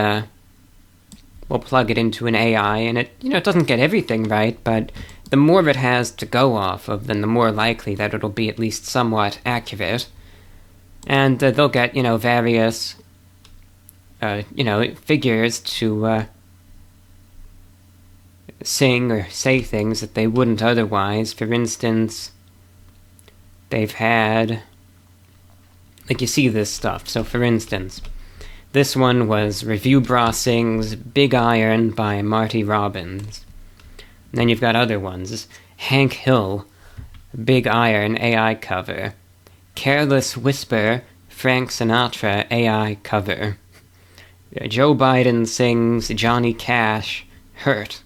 will plug it into an AI, and it, it doesn't get everything right, but the more it has to go off of, then the more likely that it'll be at least somewhat accurate. And they'll get, various, figures to sing or say things that they wouldn't otherwise. For instance, they've had, you see this stuff. So, for instance, this one was Review Bra sings Big Iron by Marty Robbins. And then you've got other ones. Hank Hill, Big Iron AI cover. Careless Whisper, Frank Sinatra AI cover. Joe Biden sings Johnny Cash, Hurt.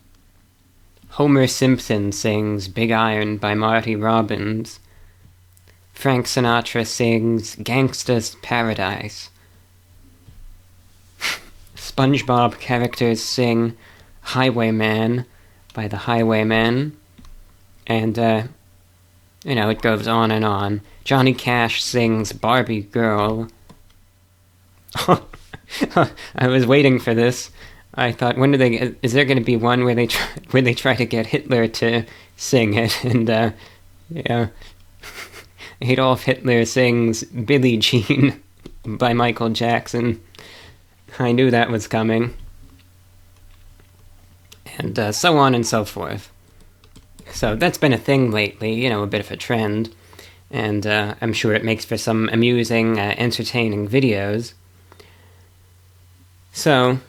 Homer Simpson sings Big Iron by Marty Robbins. Frank Sinatra sings Gangsta's Paradise. SpongeBob characters sing Highwayman by the Highwaymen. And, it goes on and on. Johnny Cash sings Barbie Girl. I was waiting for this. I thought, is there going to be one where they try to get Hitler to sing it? And, Adolf Hitler sings Billie Jean by Michael Jackson. I knew that was coming. and so on and so forth. So that's been a thing lately, a bit of a trend, and I'm sure it makes for some amusing, entertaining videos. So,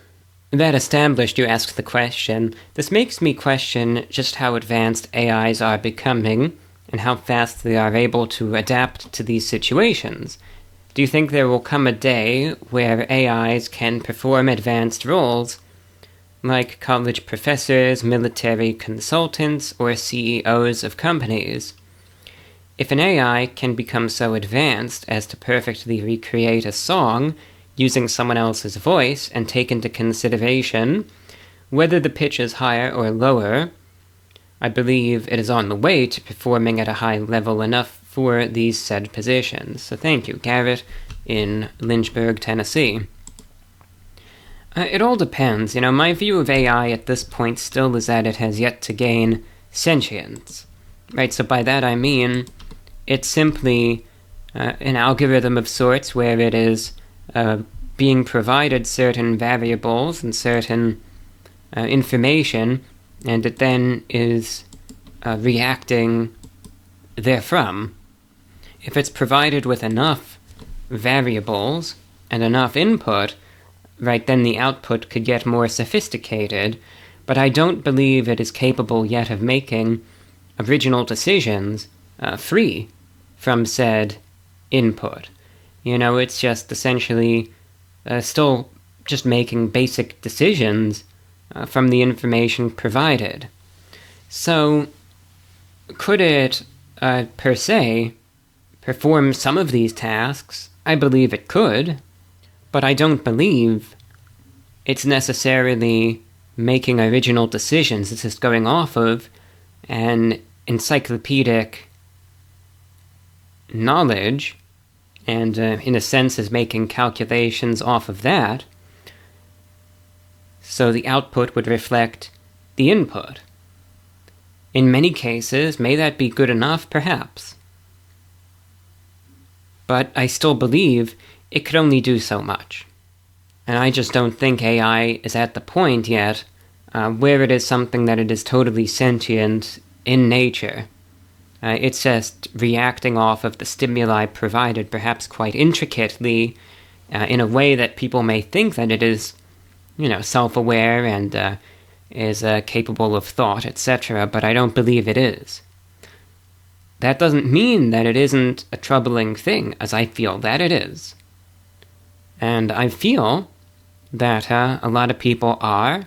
that established, you asked the question. This makes me question just how advanced AIs are becoming and how fast they are able to adapt to these situations. Do you think there will come a day where AIs can perform advanced roles like college professors, military consultants, or CEOs of companies? If an AI can become so advanced as to perfectly recreate a song using someone else's voice and take into consideration whether the pitch is higher or lower, I believe it is on the way to performing at a high level enough for these said positions. So thank you, Garrett, in Lynchburg, Tennessee. It all depends. My view of AI at this point still is that it has yet to gain sentience. Right, so by that I mean it's simply an algorithm of sorts where it is being provided certain variables and certain information, and it then is reacting therefrom. If it's provided with enough variables and enough input, right, then the output could get more sophisticated, but I don't believe it is capable yet of making original decisions free from said input. It's just essentially still just making basic decisions from the information provided. So, could it, per se, perform some of these tasks? I believe it could, but I don't believe it's necessarily making original decisions. It's just going off of an encyclopedic knowledge, and in a sense is making calculations off of that, so the output would reflect the input. In many cases, may that be good enough? Perhaps. But I still believe it could only do so much. And I just don't think AI is at the point yet where it is something that it is totally sentient in nature. It's just reacting off of the stimuli provided, perhaps quite intricately, in a way that people may think that it is, self-aware and is capable of thought, etc., but I don't believe it is. That doesn't mean that it isn't a troubling thing, as I feel that it is. And I feel that a lot of people are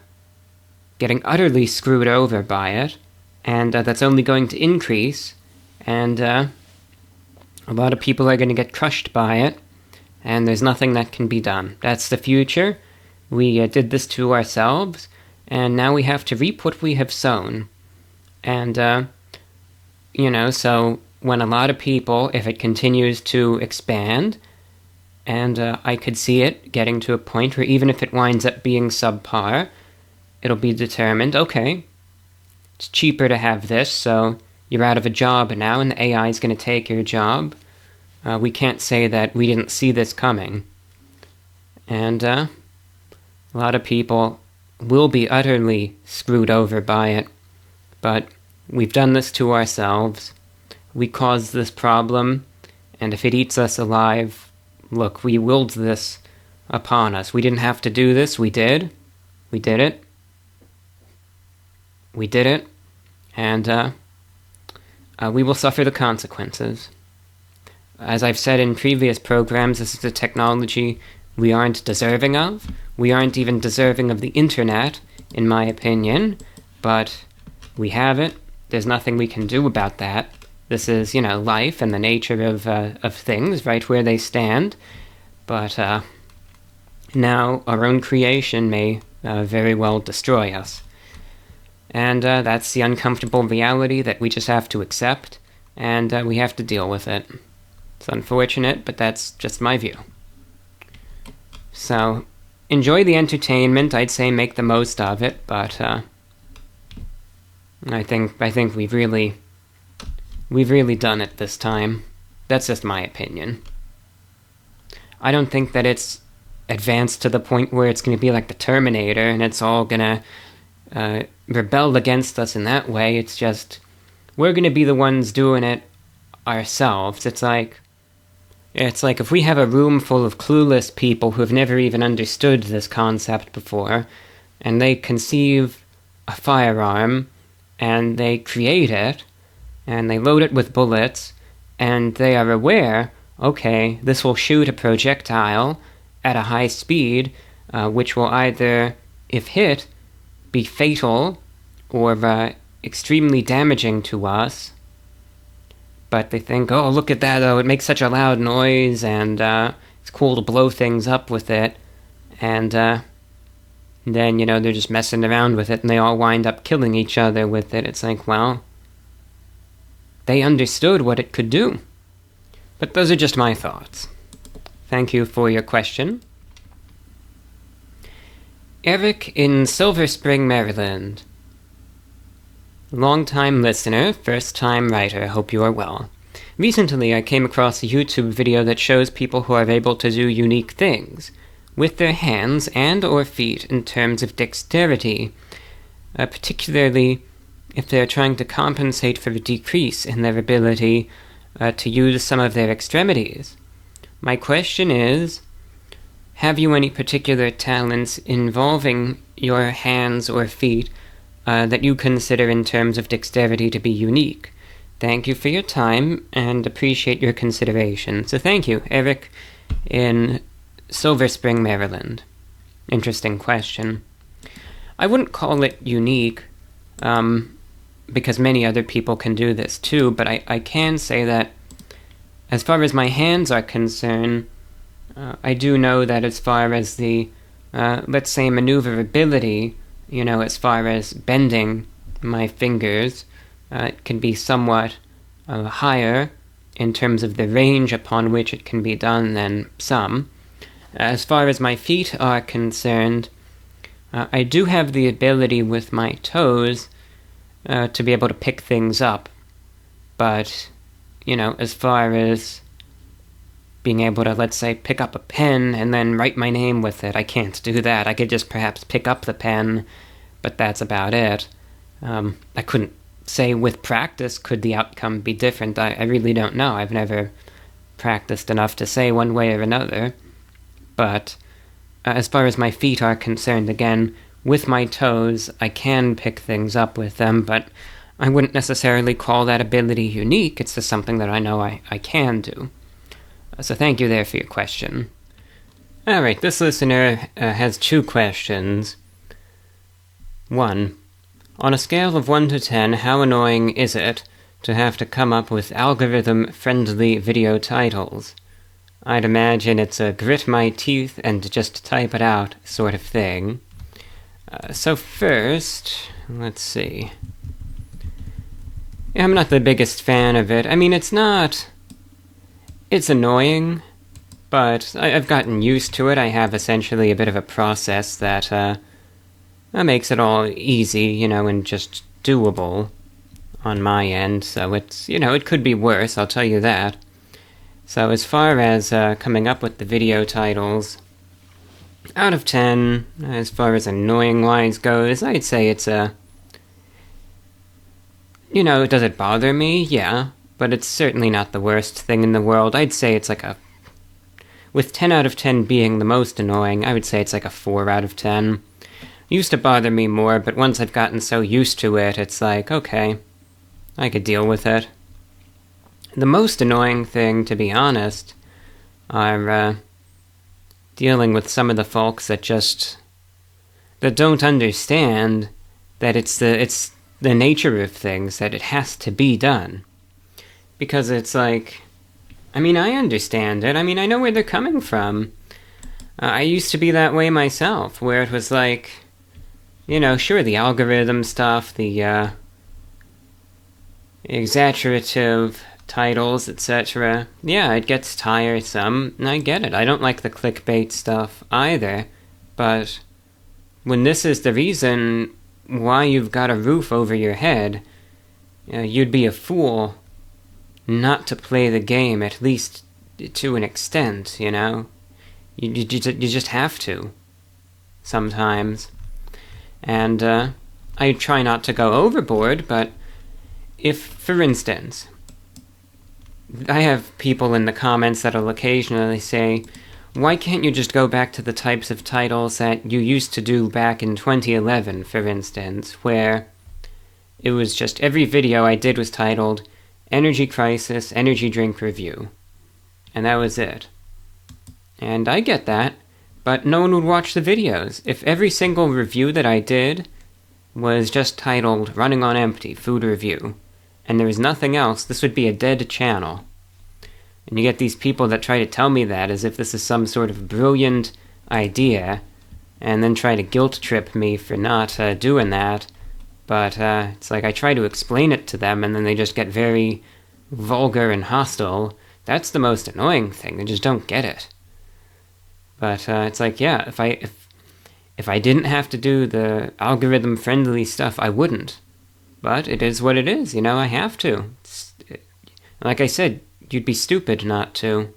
getting utterly screwed over by it, and that's only going to increase, and a lot of people are going to get crushed by it, and there's nothing that can be done. That's the future. We did this to ourselves, and now we have to reap what we have sown. And, so when a lot of people, if it continues to expand, and I could see it getting to a point where even if it winds up being subpar, it'll be determined, okay, it's cheaper to have this, so you're out of a job now, and the AI is going to take your job. We can't say that we didn't see this coming. And a lot of people will be utterly screwed over by it, but we've done this to ourselves. We caused this problem, and if it eats us alive, look, we willed this upon us. We didn't have to do this. We did. We did it. We did it. And we will suffer the consequences. As I've said in previous programs, this is a technology we aren't deserving of. We aren't even deserving of the internet, in my opinion. But we have it. There's nothing we can do about that. This is, life and the nature of things, right where they stand. But now our own creation may very well destroy us. And that's the uncomfortable reality that we just have to accept, and we have to deal with it. It's unfortunate, but that's just my view. So, enjoy the entertainment. I'd say make the most of it, but I think we've really done it this time. That's just my opinion. I don't think that it's advanced to the point where it's going to be like the Terminator and it's all going to rebelled against us in that way. It's just, we're going to be the ones doing it ourselves. It's like if we have a room full of clueless people who have never even understood this concept before, and they conceive a firearm, and they create it, and they load it with bullets, and they are aware, okay, this will shoot a projectile at a high speed, which will either, if hit, be fatal or extremely damaging to us. But they think, oh, look at that, it makes such a loud noise, and it's cool to blow things up with it. And then, they're just messing around with it, and they all wind up killing each other with it. It's like, well, they understood what it could do. But those are just my thoughts. Thank you for your question. Eric in Silver Spring, Maryland. Long-time listener, first-time writer, hope you are well. Recently, I came across a YouTube video that shows people who are able to do unique things with their hands and or feet in terms of dexterity, particularly if they are trying to compensate for a decrease in their ability to use some of their extremities. My question is, have you any particular talents involving your hands or feet that you consider in terms of dexterity to be unique? Thank you for your time and appreciate your consideration. So thank you, Eric in Silver Spring, Maryland. Interesting question. I wouldn't call it unique, because many other people can do this too, but I can say that as far as my hands are concerned, I do know that as far as the, let's say, maneuverability, as far as bending my fingers, it can be somewhat higher in terms of the range upon which it can be done than some. As far as my feet are concerned, I do have the ability with my toes to be able to pick things up, but, as far as being able to, let's say, pick up a pen and then write my name with it, I can't do that. I could just perhaps pick up the pen, but that's about it. I couldn't say with practice could the outcome be different. I really don't know. I've never practiced enough to say one way or another. But as far as my feet are concerned, again, with my toes, I can pick things up with them, but I wouldn't necessarily call that ability unique. It's just something that I know I can do. So thank you there for your question. Alright, this listener has two questions. 1. On a scale of 1 to 10, how annoying is it to have to come up with algorithm-friendly video titles? I'd imagine it's a grit my teeth and just type it out sort of thing. So first, let's see. I'm not the biggest fan of it. I mean, it's annoying, but I've gotten used to it. I have essentially a bit of a process that makes it all easy, and just doable on my end. So it's, it could be worse, I'll tell you that. So as far as coming up with the video titles, out of 10, as far as annoying-wise goes, I'd say it's does it bother me? Yeah, but it's certainly not the worst thing in the world. I'd say it's like with 10 out of 10 being the most annoying, I would say it's like a 4 out of 10. It used to bother me more, but once I've gotten so used to it, it's like, okay, I could deal with it. The most annoying thing, to be honest, are dealing with some of the folks that don't understand that it's the nature of things, that it has to be done. Because it's like, I understand it. I know where they're coming from. I used to be that way myself, where it was like, sure, the algorithm stuff, the exaggerative titles, etc. Yeah, it gets tiresome, and I get it. I don't like the clickbait stuff either, but when this is the reason why you've got a roof over your head, you'd be a fool not to play the game, at least to an extent, You just have to, sometimes. And I try not to go overboard, but if, for instance, I have people in the comments that'll occasionally say, why can't you just go back to the types of titles that you used to do back in 2011, for instance, where it was just every video I did was titled Energy Crisis, Energy Drink Review. And that was it. And I get that, but no one would watch the videos. If every single review that I did was just titled Running on Empty, Food Review, and there was nothing else, this would be a dead channel. And you get these people that try to tell me that as if this is some sort of brilliant idea, and then try to guilt trip me for not doing that. But it's like I try to explain it to them, and then they just get very vulgar and hostile. That's the most annoying thing. They just don't get it. But it's like, yeah, if I didn't have to do the algorithm-friendly stuff, I wouldn't. But it is what it is, you know, I have to. Like I said, you'd be stupid not to.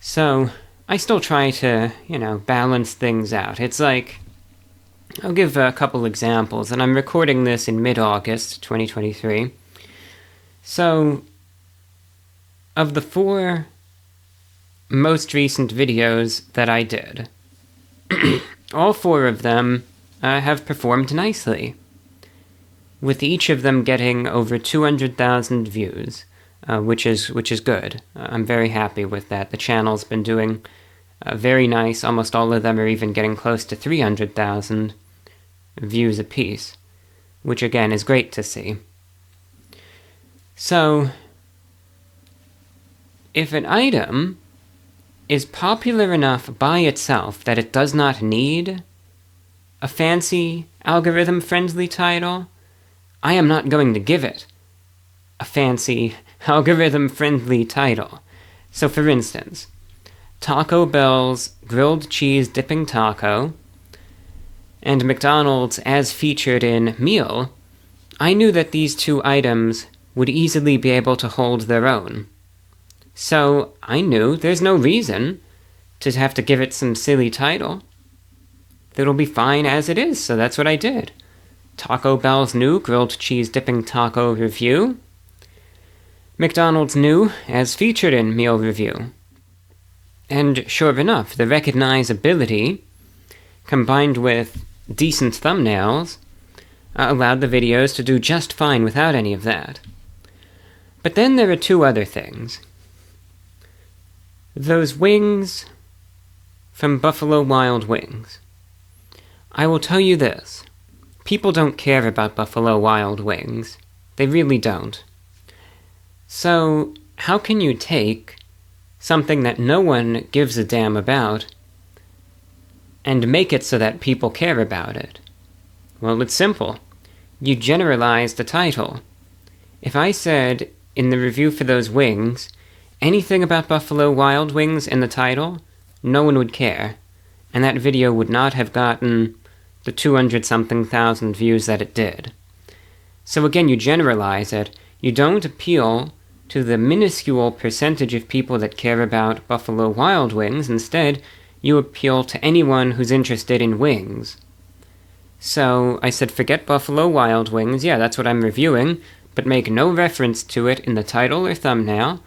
So, I still try to, you know, balance things out. It's like, I'll give a couple examples, and I'm recording this in mid-August 2023. So, of the 4 most recent videos that I did, all 4 of them have performed nicely, with each of them getting over 200,000 views, which is good. I'm very happy with that. The channel's been doing very nice. Almost all of them are even getting close to 300,000 views apiece, which again is great to see. So, if an item is popular enough by itself that it does not need a fancy algorithm-friendly title, I am not going to give it a fancy algorithm-friendly title. So for instance, Taco Bell's grilled cheese dipping taco and McDonald's as featured in meal, I knew that these 2 items would easily be able to hold their own. So I knew there's no reason to have to give it some silly title. It'll be fine as it is, so that's what I did. Taco Bell's new grilled cheese dipping taco review. McDonald's new as featured in meal review. And sure enough, the recognizability, combined with decent thumbnails, allowed the videos to do just fine without any of that. But then there are 2 other things. Those wings from Buffalo Wild Wings. I will tell you this. People don't care about Buffalo Wild Wings. They really don't. So, how can you take something that no one gives a damn about and make it so that people care about it? Well, it's simple. You generalize the title. If I said, in the review for those wings, anything about Buffalo Wild Wings in the title, no one would care, and that video would not have gotten the 200-something thousand views that it did. So again, you generalize it. You don't appeal to the minuscule percentage of people that care about Buffalo Wild Wings. Instead, you appeal to anyone who's interested in wings. So I said, forget Buffalo Wild Wings, yeah, that's what I'm reviewing, but make no reference to it in the title or thumbnail,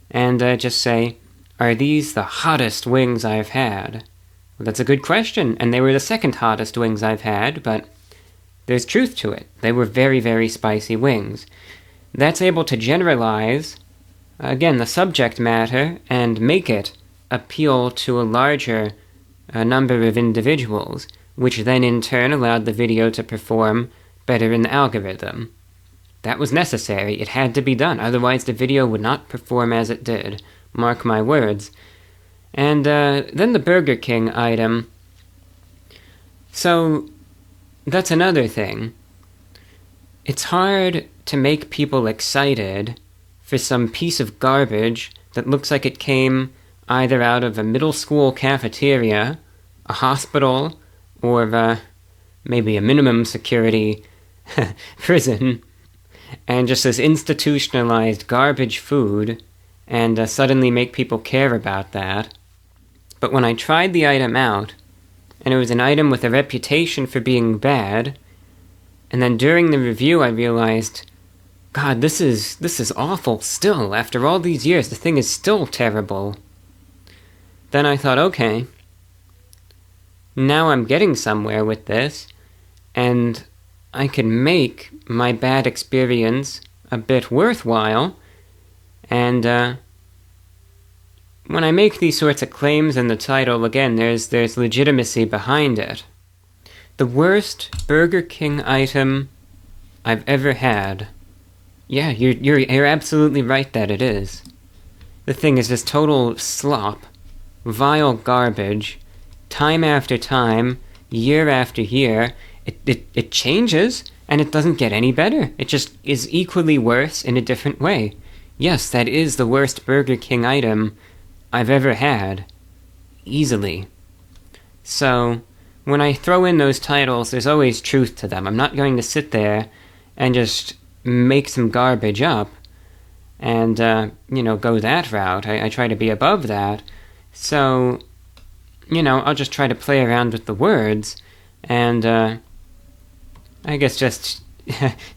and just say, are these the hottest wings I've had? Well, that's a good question, and they were the 2nd hottest wings I've had, but there's truth to it. They were very, very spicy wings. That's able to generalize, again, the subject matter, and make it appeal to a larger number of individuals, which then in turn allowed the video to perform better in the algorithm. That was necessary. It had to be done. Otherwise, the video would not perform as it did. Mark my words. And then the Burger King item. So, that's another thing. It's hard to make people excited for some piece of garbage that looks like it came either out of a middle school cafeteria, a hospital, or maybe a minimum security prison, and just this institutionalized garbage food, and suddenly make people care about that. But when I tried the item out, and it was an item with a reputation for being bad. And then during the review, I realized, God, this is awful still. After all these years, the thing is still terrible. Then I thought, okay, now I'm getting somewhere with this, and I can make my bad experience a bit worthwhile. And when I make these sorts of claims in the title, again, there's legitimacy behind it. The worst Burger King item I've ever had. Yeah, you're absolutely right that it is. The thing is just total slop, vile garbage, time after time, year after year. It changes, and it doesn't get any better. It just is equally worse in a different way. Yes, that is the worst Burger King item I've ever had. Easily. So, when I throw in those titles, there's always truth to them. I'm not going to sit there and just make some garbage up and, go that route. I try to be above that. So, I'll just try to play around with the words, and, I guess just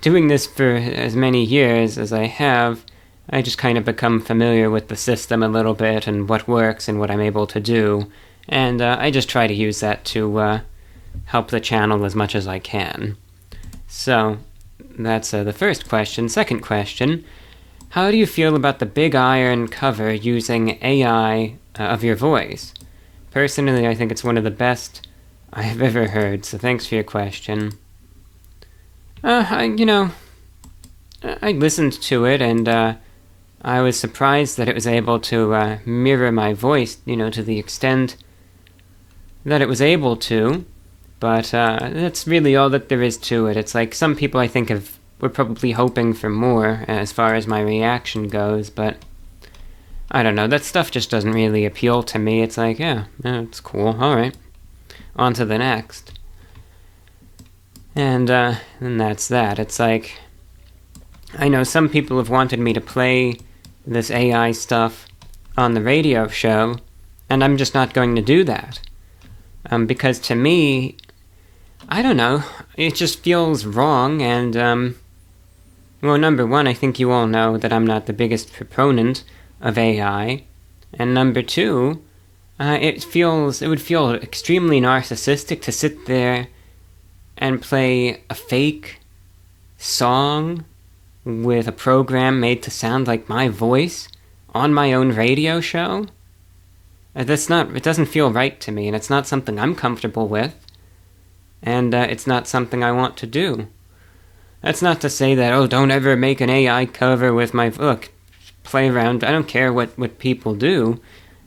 doing this for as many years as I have, I just kind of become familiar with the system a little bit and what works and what I'm able to do, and I just try to use that to help the channel as much as I can. So, that's the first question. Second question, how do you feel about the big iron cover using AI of your voice? Personally, I think it's one of the best I've ever heard, so thanks for your question. I listened to it, and I was surprised that it was able to mirror my voice, to the extent that it was able to, but that's really all that there is to it. It's like some people I think were probably hoping for more as far as my reaction goes, but I don't know, that stuff just doesn't really appeal to me. It's like, yeah, it's cool, alright, on to the next. And that's that. It's like, I know some people have wanted me to play this AI stuff on the radio show, and I'm just not going to do that. Because to me, I don't know, it just feels wrong, and, well, number one, I think you all know that I'm not the biggest proponent of AI, and number two, it would feel extremely narcissistic to sit there and play a fake song with a program made to sound like my voice on my own radio show. It doesn't feel right to me, and it's not something I'm comfortable with, and it's not something I want to do. That's not to say that, don't ever make an AI cover with my, look, play around, I don't care what people do,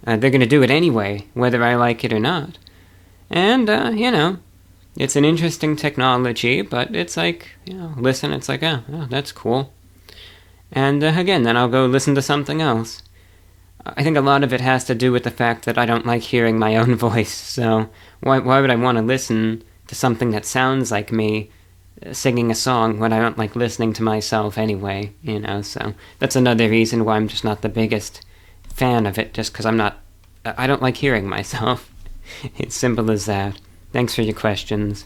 they're gonna do it anyway, whether I like it or not. And, it's an interesting technology, but it's like, listen, it's like, oh, that's cool. And again, then I'll go listen to something else. I think a lot of it has to do with the fact that I don't like hearing my own voice, so why would I want to listen to something that sounds like me singing a song when I don't like listening to myself anyway, so that's another reason why I'm just not the biggest fan of it, just because I don't like hearing myself. It's simple as that. Thanks for your questions.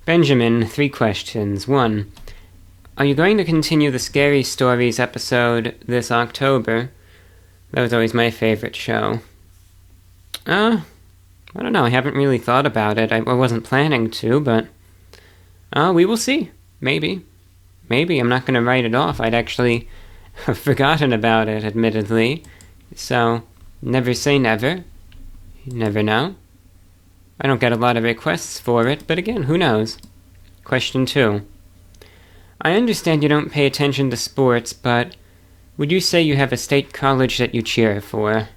Benjamin, 3 questions. 1. Are you going to continue the Scary Stories episode this October? That was always my favorite show. I don't know, I haven't really thought about it. I wasn't planning to, but we will see. Maybe. I'm not going to write it off. I'd actually forgotten about it, admittedly. So, never say never. You never know. I don't get a lot of requests for it, but again, who knows? Question 2. I understand you don't pay attention to sports, but would you say you have a state college that you cheer for?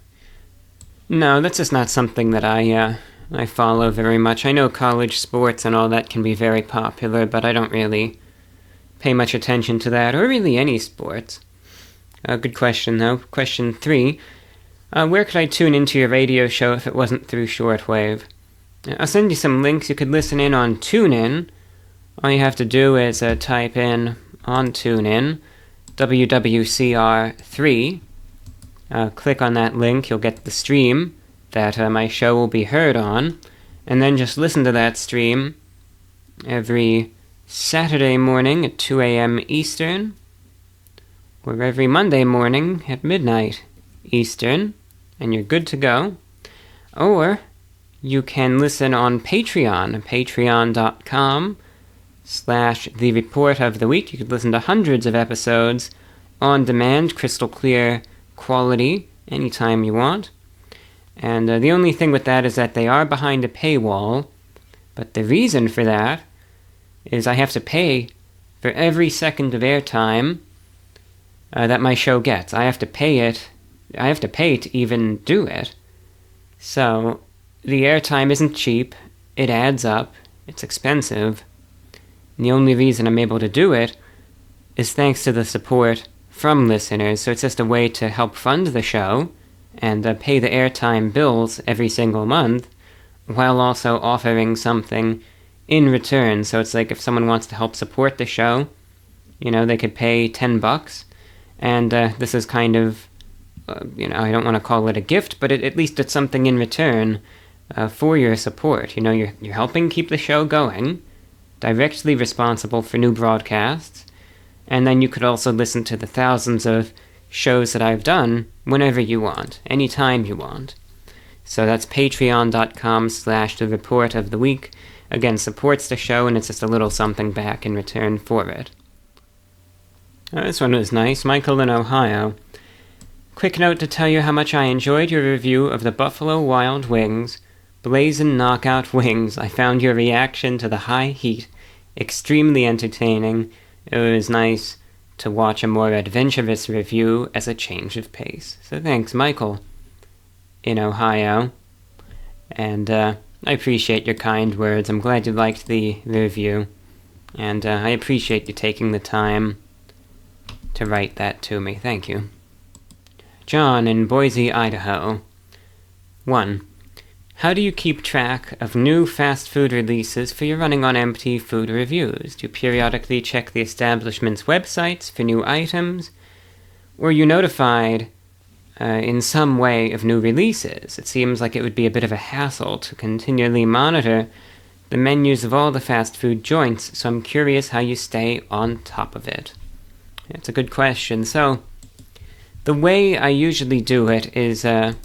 No, that's just not something that I follow very much. I know college sports and all that can be very popular, but I don't really pay much attention to that, or really any sports. Good question, though. Question 3. Where could I tune into your radio show if it wasn't through Shortwave? I'll send you some links. You could listen in on TuneIn. All you have to do is type in on TuneIn, WWCR3. Click on that link. You'll get the stream that my show will be heard on. and then just listen to that stream every Saturday morning at 2 a.m. Eastern, or every Monday morning at midnight Eastern, and you're good to go. Or you can listen on Patreon, patreon.com/The Report of the Week. You could listen to hundreds of episodes on demand, crystal clear quality, anytime you want. And the only thing with that is that they are behind a paywall, but the reason for that is I have to pay for every second of airtime that my show gets. I have to pay to even do it. So the airtime isn't cheap, it adds up, it's expensive, and the only reason I'm able to do it is thanks to the support from listeners, so it's just a way to help fund the show and pay the airtime bills every single month, while also offering something in return. So it's like if someone wants to help support the show, they could pay $10, and this is kind of, I don't want to call it a gift, but at least it's something in return for your support. You're helping keep the show going, directly responsible for new broadcasts, and then you could also listen to the thousands of shows that I've done whenever you want, anytime you want. So that's patreon.com/The Report of the Week. Again, supports the show, and it's just a little something back in return for it. This one was nice. Michael in Ohio. Quick note to tell you how much I enjoyed your review of the Buffalo Wild Wings Blazin' Knockout Wings. I found your reaction to the high heat extremely entertaining. It was nice to watch a more adventurous review as a change of pace. So thanks, Michael in Ohio. And I appreciate your kind words. I'm glad you liked the review. And I appreciate you taking the time to write that to me. Thank you. John in Boise, Idaho. 1. How do you keep track of new fast food releases for your running on empty food reviews? Do you periodically check the establishment's websites for new items? Or are you notified in some way of new releases? It seems like it would be a bit of a hassle to continually monitor the menus of all the fast food joints, so I'm curious how you stay on top of it. It's a good question. So, the way I usually do it is, and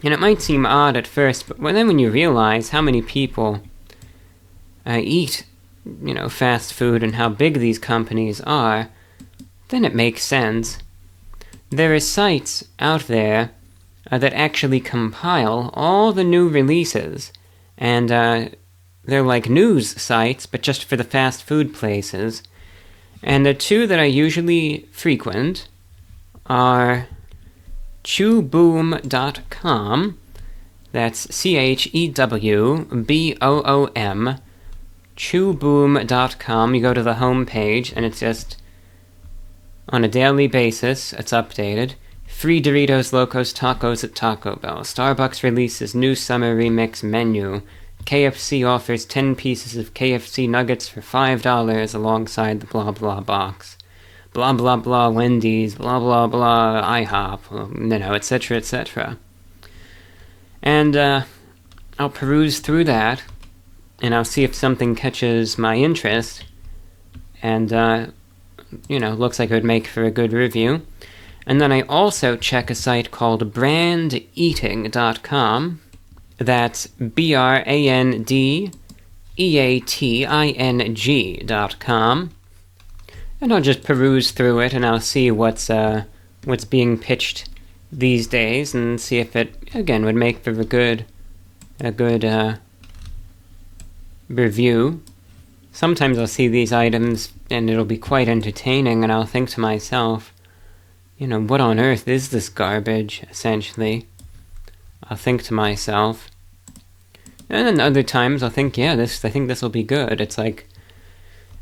it might seem odd at first, but then when you realize how many people eat, fast food and how big these companies are, then it makes sense. There are sites out there that actually compile all the new releases, and they're like news sites, but just for the fast food places. And the two that I usually frequent are chewboom.com, that's CHEWBOOM, chewboom.com. You go to the home page, and it's just, on a daily basis, it's updated. Free Doritos Locos Tacos at Taco Bell. Starbucks releases new summer remix menu. KFC offers 10 pieces of KFC nuggets for $5 alongside the blah blah box. Blah blah blah Wendy's, blah blah blah IHOP, etc. etc. And I'll peruse through that, and I'll see if something catches my interest, and looks like it would make for a good review. And then I also check a site called brandeating.com. That's brandeating.com. And I'll just peruse through it, and I'll see what's being pitched these days, and see if it, again, would make for a good review. Sometimes I'll see these items, and it'll be quite entertaining, and I'll think to myself, what on earth is this garbage, essentially? I'll think to myself. And then other times I'll think, I think this will be good. It's like,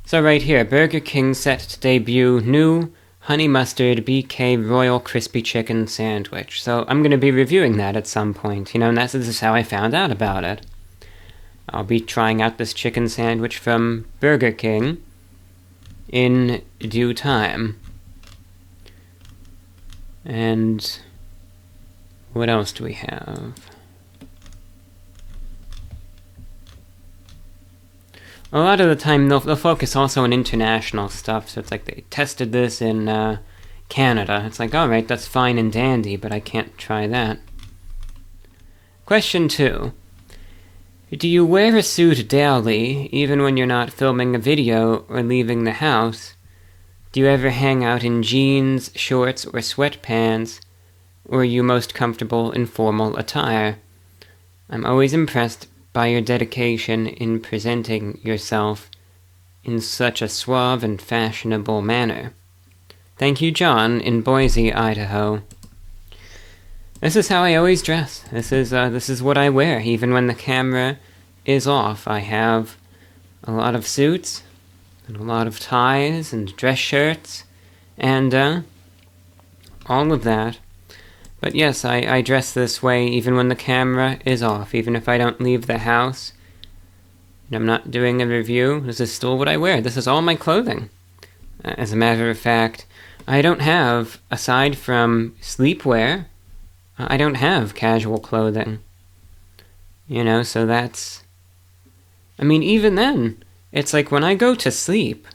so right here, Burger King set to debut new honey mustard BK Royal Crispy Chicken Sandwich. So I'm going to be reviewing that at some point, and this is how I found out about it. I'll be trying out this chicken sandwich from Burger King in due time. And what else do we have? a lot of the time they'll focus also on international stuff. So it's like they tested this in Canada. It's like, alright, that's fine and dandy, but I can't try that. Question 2. Do you wear a suit daily, even when you're not filming a video or leaving the house? Do you ever hang out in jeans, shorts, or sweatpants? Or are you most comfortable in formal attire? I'm always impressed by your dedication in presenting yourself in such a suave and fashionable manner. Thank you, John, in Boise, Idaho. This is how I always dress. This is what I wear, even when the camera is off. I have a lot of suits, and a lot of ties, and dress shirts, and all of that. But yes, I dress this way even when the camera is off, even if I don't leave the house, and I'm not doing a review. This is still what I wear. This is all my clothing. As a matter of fact, I don't have, aside from sleepwear, I don't have casual clothing. So that's... I mean, even then, it's like when I go to sleep,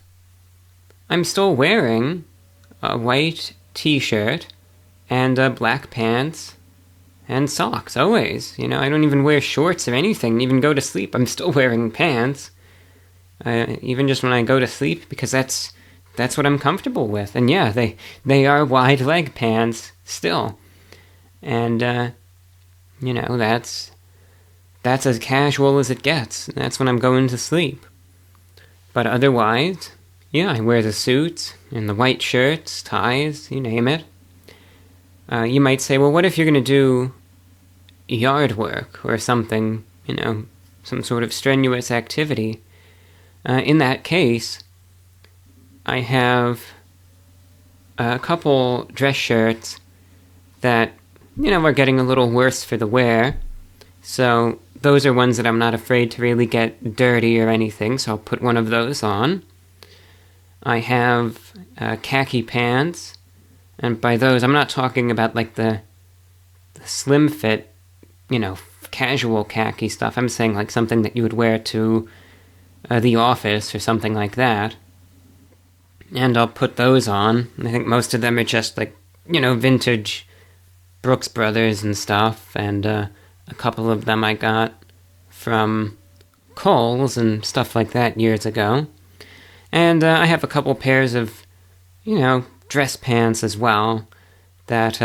I'm still wearing a white t-shirt and black pants and socks, always. I don't even wear shorts or anything. Even go to sleep, I'm still wearing pants. Even just when I go to sleep, because that's what I'm comfortable with. And yeah, they are wide leg pants still. And, that's as casual as it gets. That's when I'm going to sleep. But otherwise, yeah, I wear the suits and the white shirts, ties, you name it. You might say, well, what if you're going to do yard work or something, some sort of strenuous activity? In that case, I have a couple dress shirts that, are getting a little worse for the wear. So those are ones that I'm not afraid to really get dirty or anything, so I'll put one of those on. I have khaki pants. And by those, I'm not talking about like the slim fit, casual khaki stuff. I'm saying like something that you would wear to the office or something like that. And I'll put those on. I think most of them are just like, vintage Brooks Brothers and stuff. And a couple of them I got from Kohl's and stuff like that years ago. And I have a couple pairs of, dress pants as well that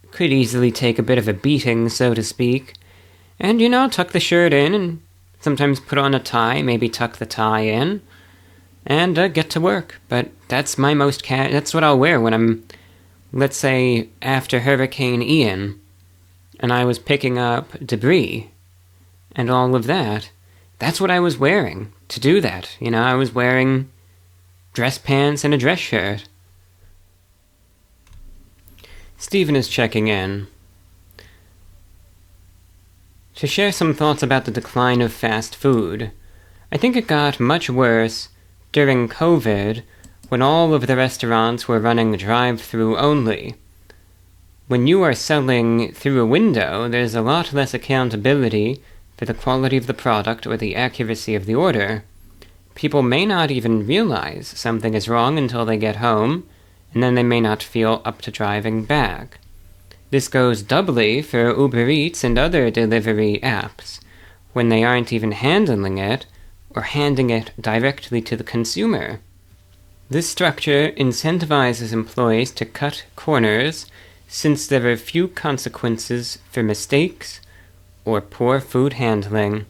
could easily take a bit of a beating, so to speak. And, tuck the shirt in and sometimes put on a tie, maybe tuck the tie in, and get to work. But that's my most that's what I'll wear when I'm, let's say, after Hurricane Ian, and I was picking up debris and all of that. That's what I was wearing to do that. I was wearing dress pants and a dress shirt. Stephen is checking in to share some thoughts about the decline of fast food. I think it got much worse during COVID, when all of the restaurants were running drive-through only. When you are selling through a window, there's a lot less accountability for the quality of the product or the accuracy of the order. People may not even realize something is wrong until they get home, and then they may not feel up to driving back. This goes doubly for Uber Eats and other delivery apps, when they aren't even handling it or handing it directly to the consumer. This structure incentivizes employees to cut corners, since there are few consequences for mistakes or poor food handling.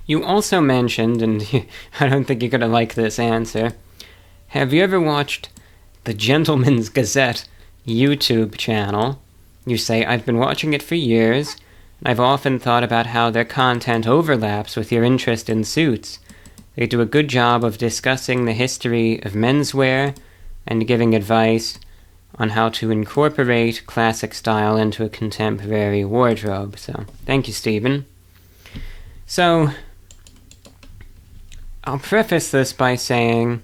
You also mentioned, and I don't think you're going to like this answer, have you ever watched the Gentleman's Gazette YouTube channel? You say, I've been watching it for years, and I've often thought about how their content overlaps with your interest in suits. They do a good job of discussing the history of menswear and giving advice on how to incorporate classic style into a contemporary wardrobe. So, thank you, Stephen. So, I'll preface this by saying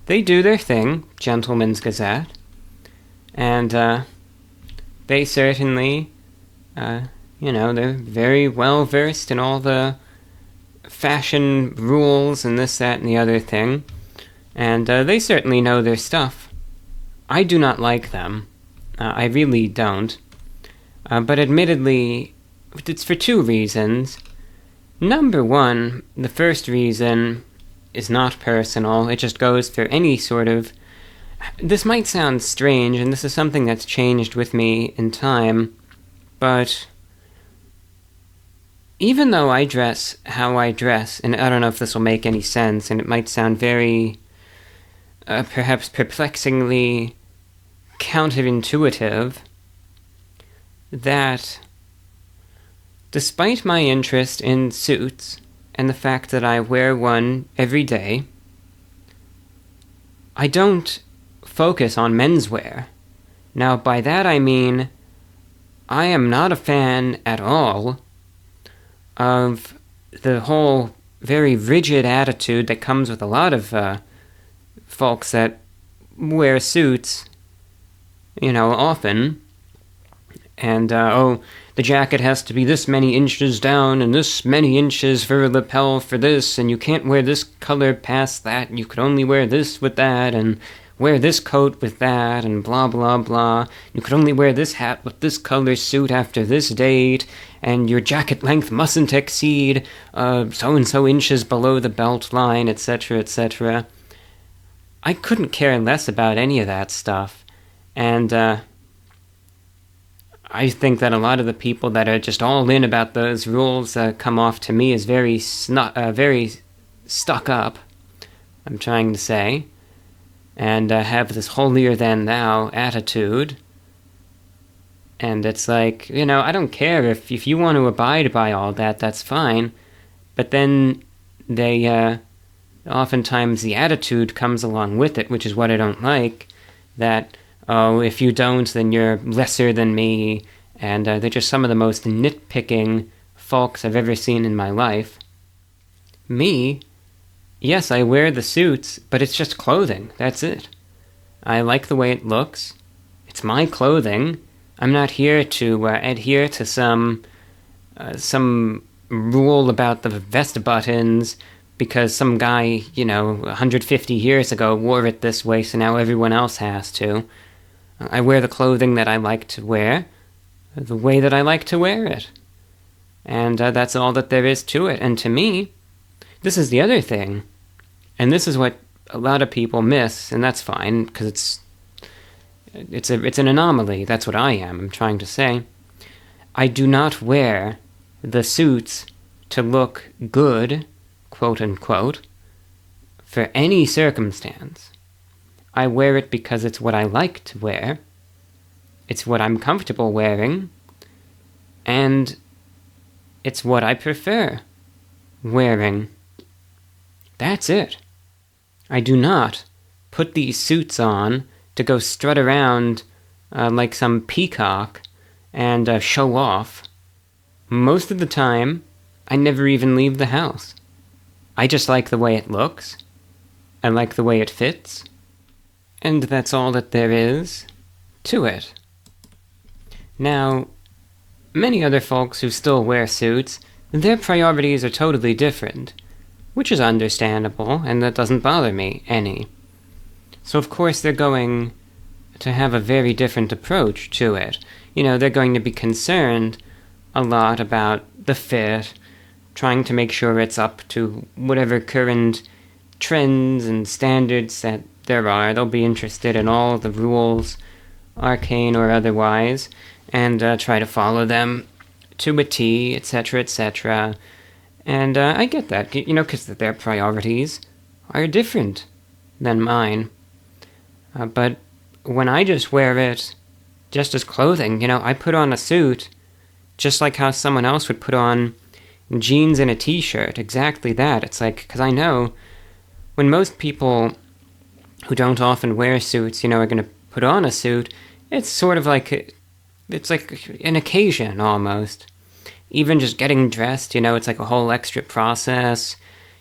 they do their thing, Gentleman's Gazette, and they certainly, they're very well versed in all the fashion rules and this, that, and the other thing, and they certainly know their stuff. I do not like them. I really don't. But admittedly, it's for two reasons. Number one, the first reason is not personal. It just goes for any sort of... This might sound strange, and this is something that's changed with me in time, but even though I dress how I dress, and I don't know if this will make any sense, and it might sound very, perhaps perplexingly counterintuitive, that despite my interest in suits and the fact that I wear one every day, I don't focus on menswear. Now, by that I mean I am not a fan at all of the whole very rigid attitude that comes with a lot of folks that wear suits, often. And, the jacket has to be this many inches down and this many inches for a lapel for this, and you can't wear this color past that, you could only wear this with that, and wear this coat with that, and blah, blah, blah. You could only wear this hat with this color suit after this date, and your jacket length mustn't exceed so-and-so inches below the belt line, etc., etc. I couldn't care less about any of that stuff, and I think that a lot of the people that are just all in about those rules come off to me as very stuck up, I'm trying to say, and have this holier-than-thou attitude. And it's like, I don't care if you want to abide by all that, that's fine, but then they, oftentimes the attitude comes along with it, which is what I don't like, that, oh, if you don't, then you're lesser than me, and they're just some of the most nitpicking folks I've ever seen in my life. Me, yes, I wear the suits, but it's just clothing, that's it. I like the way it looks. It's my clothing. I'm not here to adhere to some rule about the vest buttons because some guy, 150 years ago wore it this way, so now everyone else has to. I wear the clothing that I like to wear, the way that I like to wear it. And that's all that there is to it. And to me, this is the other thing. And this is what a lot of people miss, and that's fine, because it's an anomaly. That's what I am, I'm trying to say. I do not wear the suits to look good, quote unquote, for any circumstance. I wear it because it's what I like to wear, it's what I'm comfortable wearing, and it's what I prefer wearing. That's it. I do not put these suits on to go strut around like some peacock and show off. Most of the time, I never even leave the house. I just like the way it looks. I like the way it fits. And that's all that there is to it. Now, many other folks who still wear suits, their priorities are totally different, which is understandable, and that doesn't bother me any. So of course they're going to have a very different approach to it. They're going to be concerned a lot about the fit, trying to make sure it's up to whatever current trends and standards that there are. They'll be interested in all the rules, arcane or otherwise, and try to follow them to a T, etc., etc. And I get that, because their priorities are different than mine. But when I just wear it just as clothing, I put on a suit just like how someone else would put on jeans and a t-shirt, exactly that. It's like, because I know when most people who don't often wear suits, are going to put on a suit, it's sort of like, it's like an occasion almost. Even just getting dressed, it's like a whole extra process.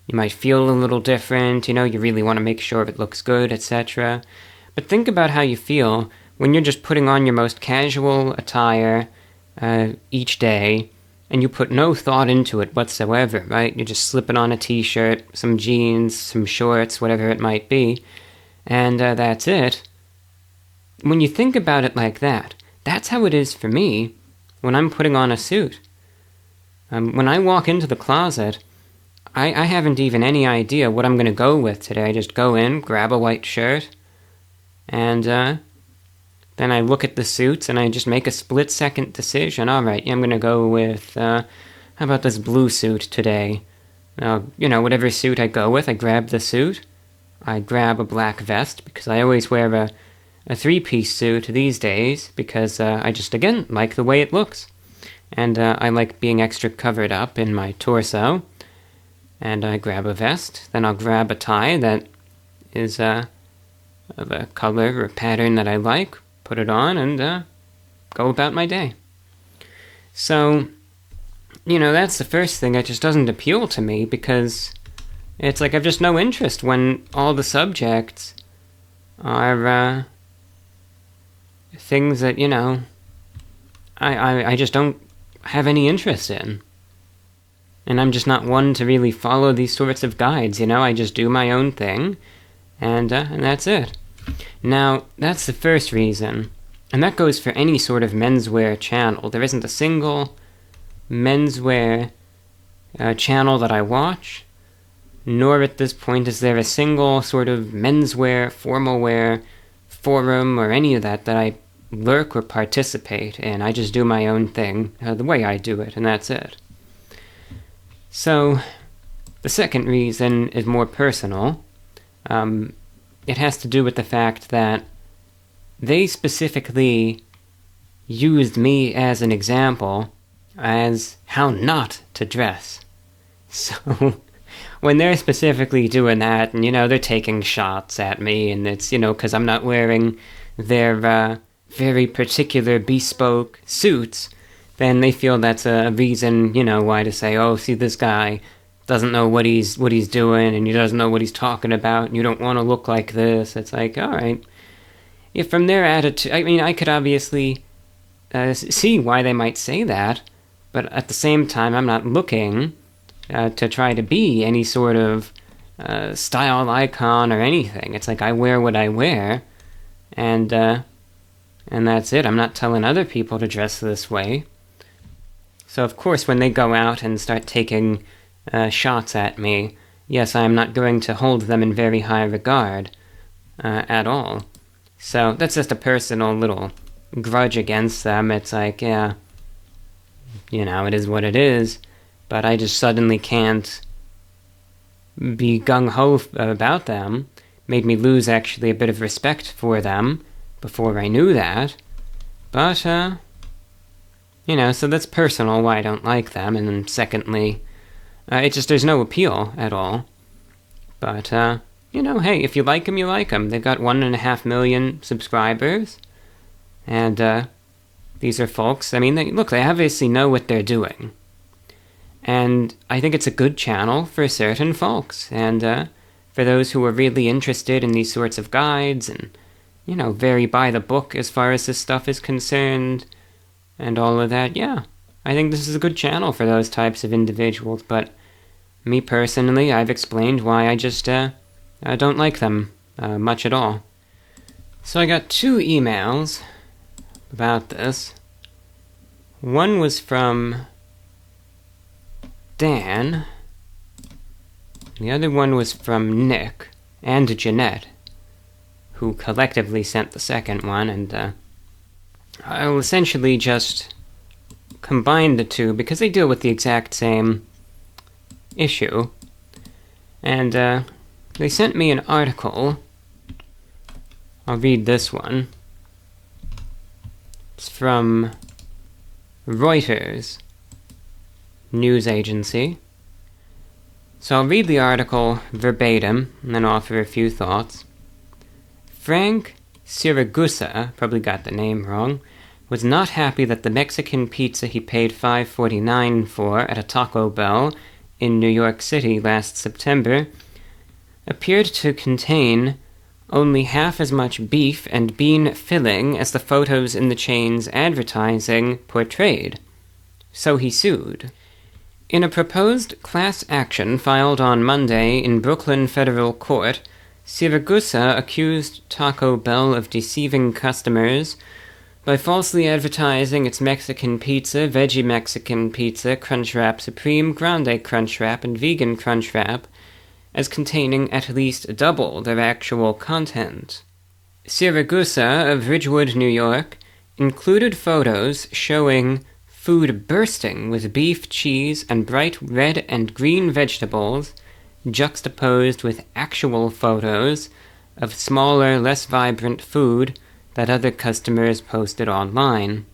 You might feel a little different, you really want to make sure it looks good, etc. But think about how you feel when you're just putting on your most casual attire each day, and you put no thought into it whatsoever, right? You just slip it on a t-shirt, some jeans, some shorts, whatever it might be, and that's it. When you think about it like that, that's how it is for me when I'm putting on a suit. When I walk into the closet, I haven't even any idea what I'm going to go with today. I just go in, grab a white shirt, and then I look at the suits and I just make a split-second decision. All right, I'm going to go with, how about this blue suit today? Whatever suit I go with, I grab the suit. I grab a black vest because I always wear a three-piece suit these days because I just, again, like the way it looks. And I like being extra covered up in my torso. And I grab a vest. Then I'll grab a tie that is of a color or pattern that I like, put it on, and go about my day. So, that's the first thing that just doesn't appeal to me because it's like I've just no interest when all the subjects are things that, I just don't have any interest in. And I'm just not one to really follow these sorts of guides, I just do my own thing, and that's it. Now, that's the first reason, and that goes for any sort of menswear channel. There isn't a single menswear channel that I watch, nor at this point is there a single sort of menswear, formal wear, forum, or any of that I lurk or participate in. I just do my own thing, the way I do it, and that's it. So, the second reason is more personal. It has to do with the fact that they specifically used me as an example as how not to dress. So, when they're specifically doing that, and, they're taking shots at me, and it's, because I'm not wearing their very particular bespoke suits, then they feel that's a reason, why to say, oh, see, this guy doesn't know what he's doing, and he doesn't know what he's talking about, and you don't want to look like this. It's like, all right. If from their attitude, I could obviously see why they might say that, but at the same time, I'm not looking to try to be any sort of style icon or anything. It's like I wear what I wear, and that's it. I'm not telling other people to dress this way. So, of course, when they go out and start taking shots at me, yes, I am not going to hold them in very high regard at all. So, that's just a personal little grudge against them. It's like, yeah, it is what it is, but I just suddenly can't be gung-ho about them. Made me lose, actually, a bit of respect for them before I knew that. But, so that's personal, why I don't like them, and then secondly, there's no appeal at all. But, hey, if you like them, you like them. They've got 1.5 million subscribers, and these are folks, they obviously know what they're doing. And I think it's a good channel for certain folks, and for those who are really interested in these sorts of guides, and, very by the book as far as this stuff is concerned, and all of that, yeah. I think this is a good channel for those types of individuals, but me personally, I've explained why I just don't like them much at all. So I got 2 emails about this. One was from Dan. The other one was from Nick and Jeanette, who collectively sent the second one, and I'll essentially just combine the two because they deal with the exact same issue. And they sent me an article. I'll read this one. It's from Reuters news agency. So I'll read the article verbatim and then offer a few thoughts. Frank Siragusa, probably got the name wrong, was not happy that the Mexican pizza he paid $5.49 for at a Taco Bell in New York City last September appeared to contain only half as much beef and bean filling as the photos in the chain's advertising portrayed. so he sued. In a proposed class action filed on Monday in Brooklyn federal court, Siragusa accused Taco Bell of deceiving customers by falsely advertising its Mexican pizza, Veggie Mexican Pizza, Crunchwrap Supreme, Grande Crunchwrap, and Vegan Crunchwrap as containing at least double their actual content. Siragusa of Ridgewood, New York, included photos showing food bursting with beef, cheese, and bright red and green vegetables, juxtaposed with actual photos of smaller, less vibrant food that other customers posted online.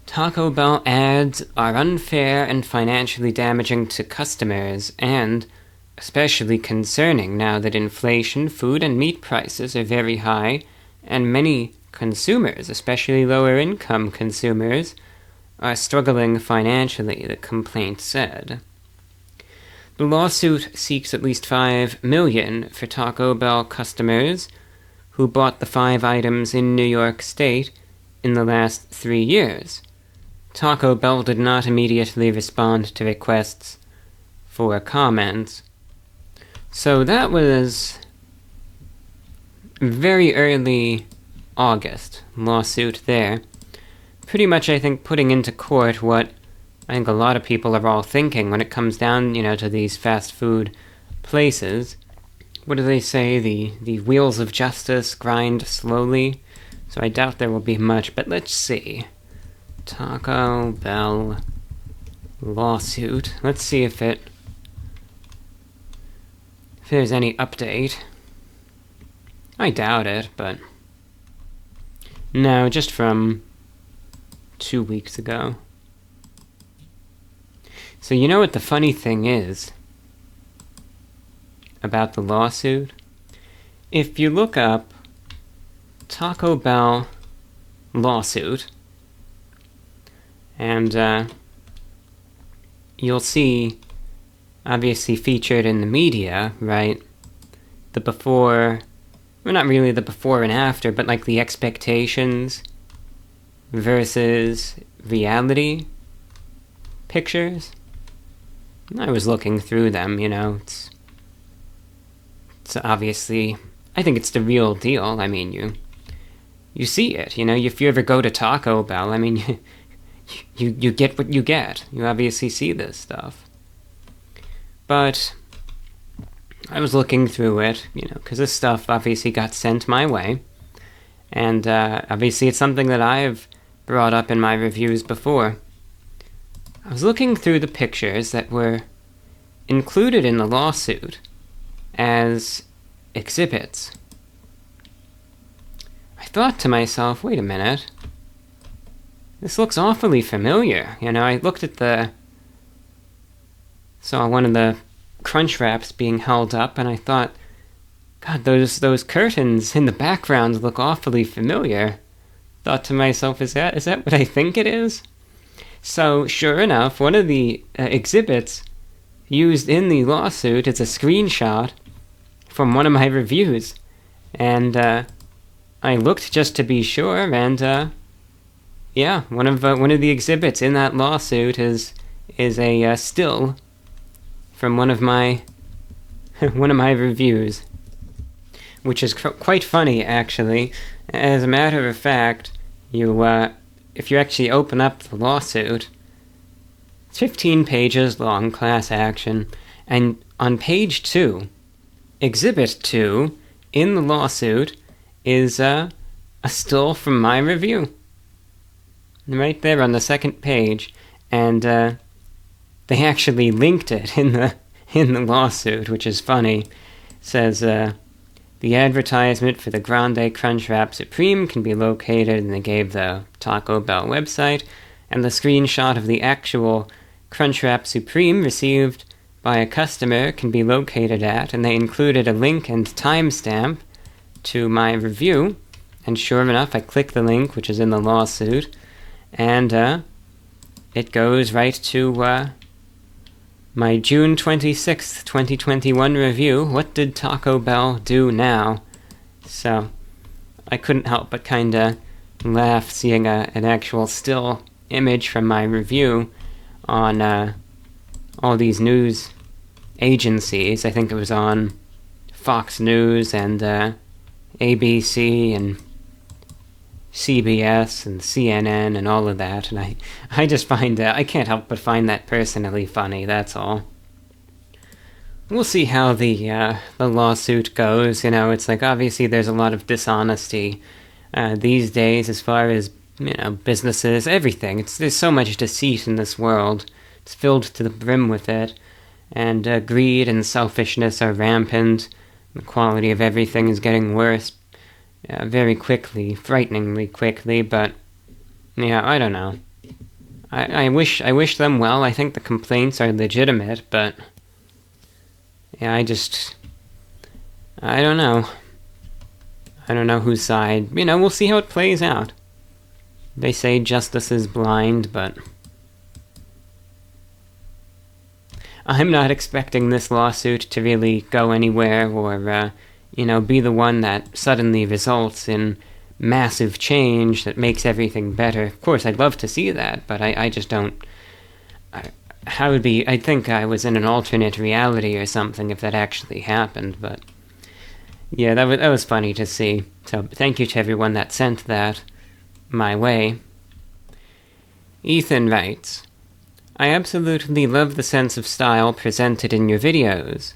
Taco Bell ads are unfair and financially damaging to customers, and especially concerning now that inflation, food and meat prices are very high, and many consumers, especially lower-income consumers, are struggling financially, the complaint said. The lawsuit seeks at least $5 million for Taco Bell customers who bought the 5 items in New York State in the last 3 years. Taco Bell did not immediately respond to requests for comments. So that was very early August lawsuit there. Pretty much, I think, putting into court what I think a lot of people are all thinking when it comes down, to these fast food places. What do they say? The wheels of justice grind slowly. So I doubt there will be much, but let's see. Taco Bell lawsuit. Let's see if there's any update. I doubt it, but no, just from 2 weeks ago. So you know what the funny thing is about the lawsuit? If you look up Taco Bell lawsuit, and you'll see, obviously featured in the media, right, the before, well, not really the before and after, but like the expectations versus reality pictures. I was looking through them, it's obviously, I think it's the real deal. I mean, you see it, if you ever go to Taco Bell, I mean, you get what you get. You obviously see this stuff. But I was looking through it, because this stuff obviously got sent my way. And obviously it's something that I've brought up in my reviews before. I was looking through the pictures that were included in the lawsuit as exhibits. I thought to myself, wait a minute. This looks awfully familiar. I looked at saw one of the crunch wraps being held up, and I thought, God, those curtains in the background look awfully familiar. Thought to myself, is that what I think it is? So, sure enough, one of the exhibits used in the lawsuit is a screenshot from one of my reviews. And I looked just to be sure, and yeah, one of the exhibits in that lawsuit is a still from one of my reviews, which is quite funny, actually. As a matter of fact, if you actually open up the lawsuit, it's 15 pages long, class action, and on page 2, Exhibit 2, in the lawsuit, is a still from my review. Right there on the second page, and they actually linked it in the lawsuit, which is funny. It says, the advertisement for the Grande Crunchwrap Supreme can be located, and they gave the Taco Bell website, and the screenshot of the actual Crunchwrap Supreme received by a customer can be located at, and they included a link and timestamp to my review, and sure enough, I click the link, which is in the lawsuit, and it goes right to my June 26th, 2021 review, What Did Taco Bell Do Now? So, I couldn't help but kinda laugh seeing an actual still image from my review on all these news agencies. I think it was on Fox News and ABC and CBS and CNN and all of that, and I just find I can't help but find that personally funny, that's all. We'll see how the lawsuit goes. It's like, obviously there's a lot of dishonesty these days as far as, businesses, everything. There's so much deceit in this world. It's filled to the brim with it. And greed and selfishness are rampant. The quality of everything is getting worse very quickly, frighteningly quickly, but, I don't know. I wish them well. I think the complaints are legitimate, but I don't know. I don't know whose side. We'll see how it plays out. They say justice is blind, but I'm not expecting this lawsuit to really go anywhere or, be the one that suddenly results in massive change that makes everything better. Of course, I'd love to see that, but I just don't. I'd think I was in an alternate reality or something if that actually happened, but yeah, that was funny to see. So thank you to everyone that sent that my way. Ethan writes, I absolutely love the sense of style presented in your videos.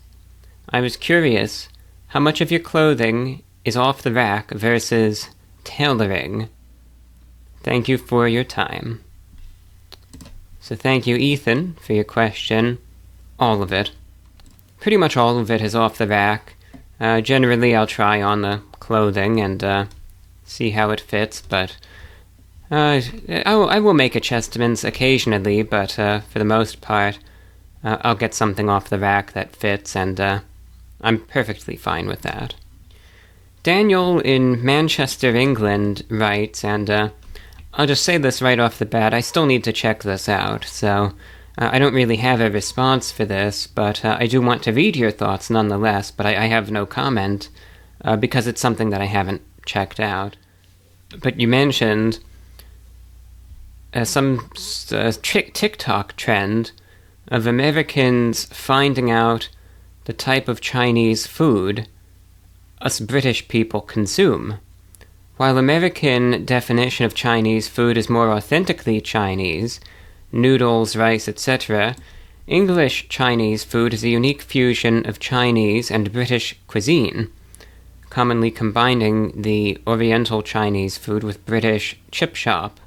I was curious, how much of your clothing is off the rack versus tailoring? Thank you for your time. So thank you, Ethan, for your question. All of it. Pretty much all of it is off the rack. Generally, I'll try on the clothing and see how it fits, but I will make adjustments occasionally, but for the most part, I'll get something off the rack that fits, and I'm perfectly fine with that. Daniel in Manchester, England writes, and I'll just say this right off the bat, I still need to check this out, so I don't really have a response for this, but I do want to read your thoughts nonetheless, but I have no comment, because it's something that I haven't checked out. But you mentioned some TikTok trend of Americans finding out the type of Chinese food us British people consume. While American definition of Chinese food is more authentically Chinese, noodles, rice, etc., English Chinese food is a unique fusion of Chinese and British cuisine, commonly combining the Oriental Chinese food with British chip shop.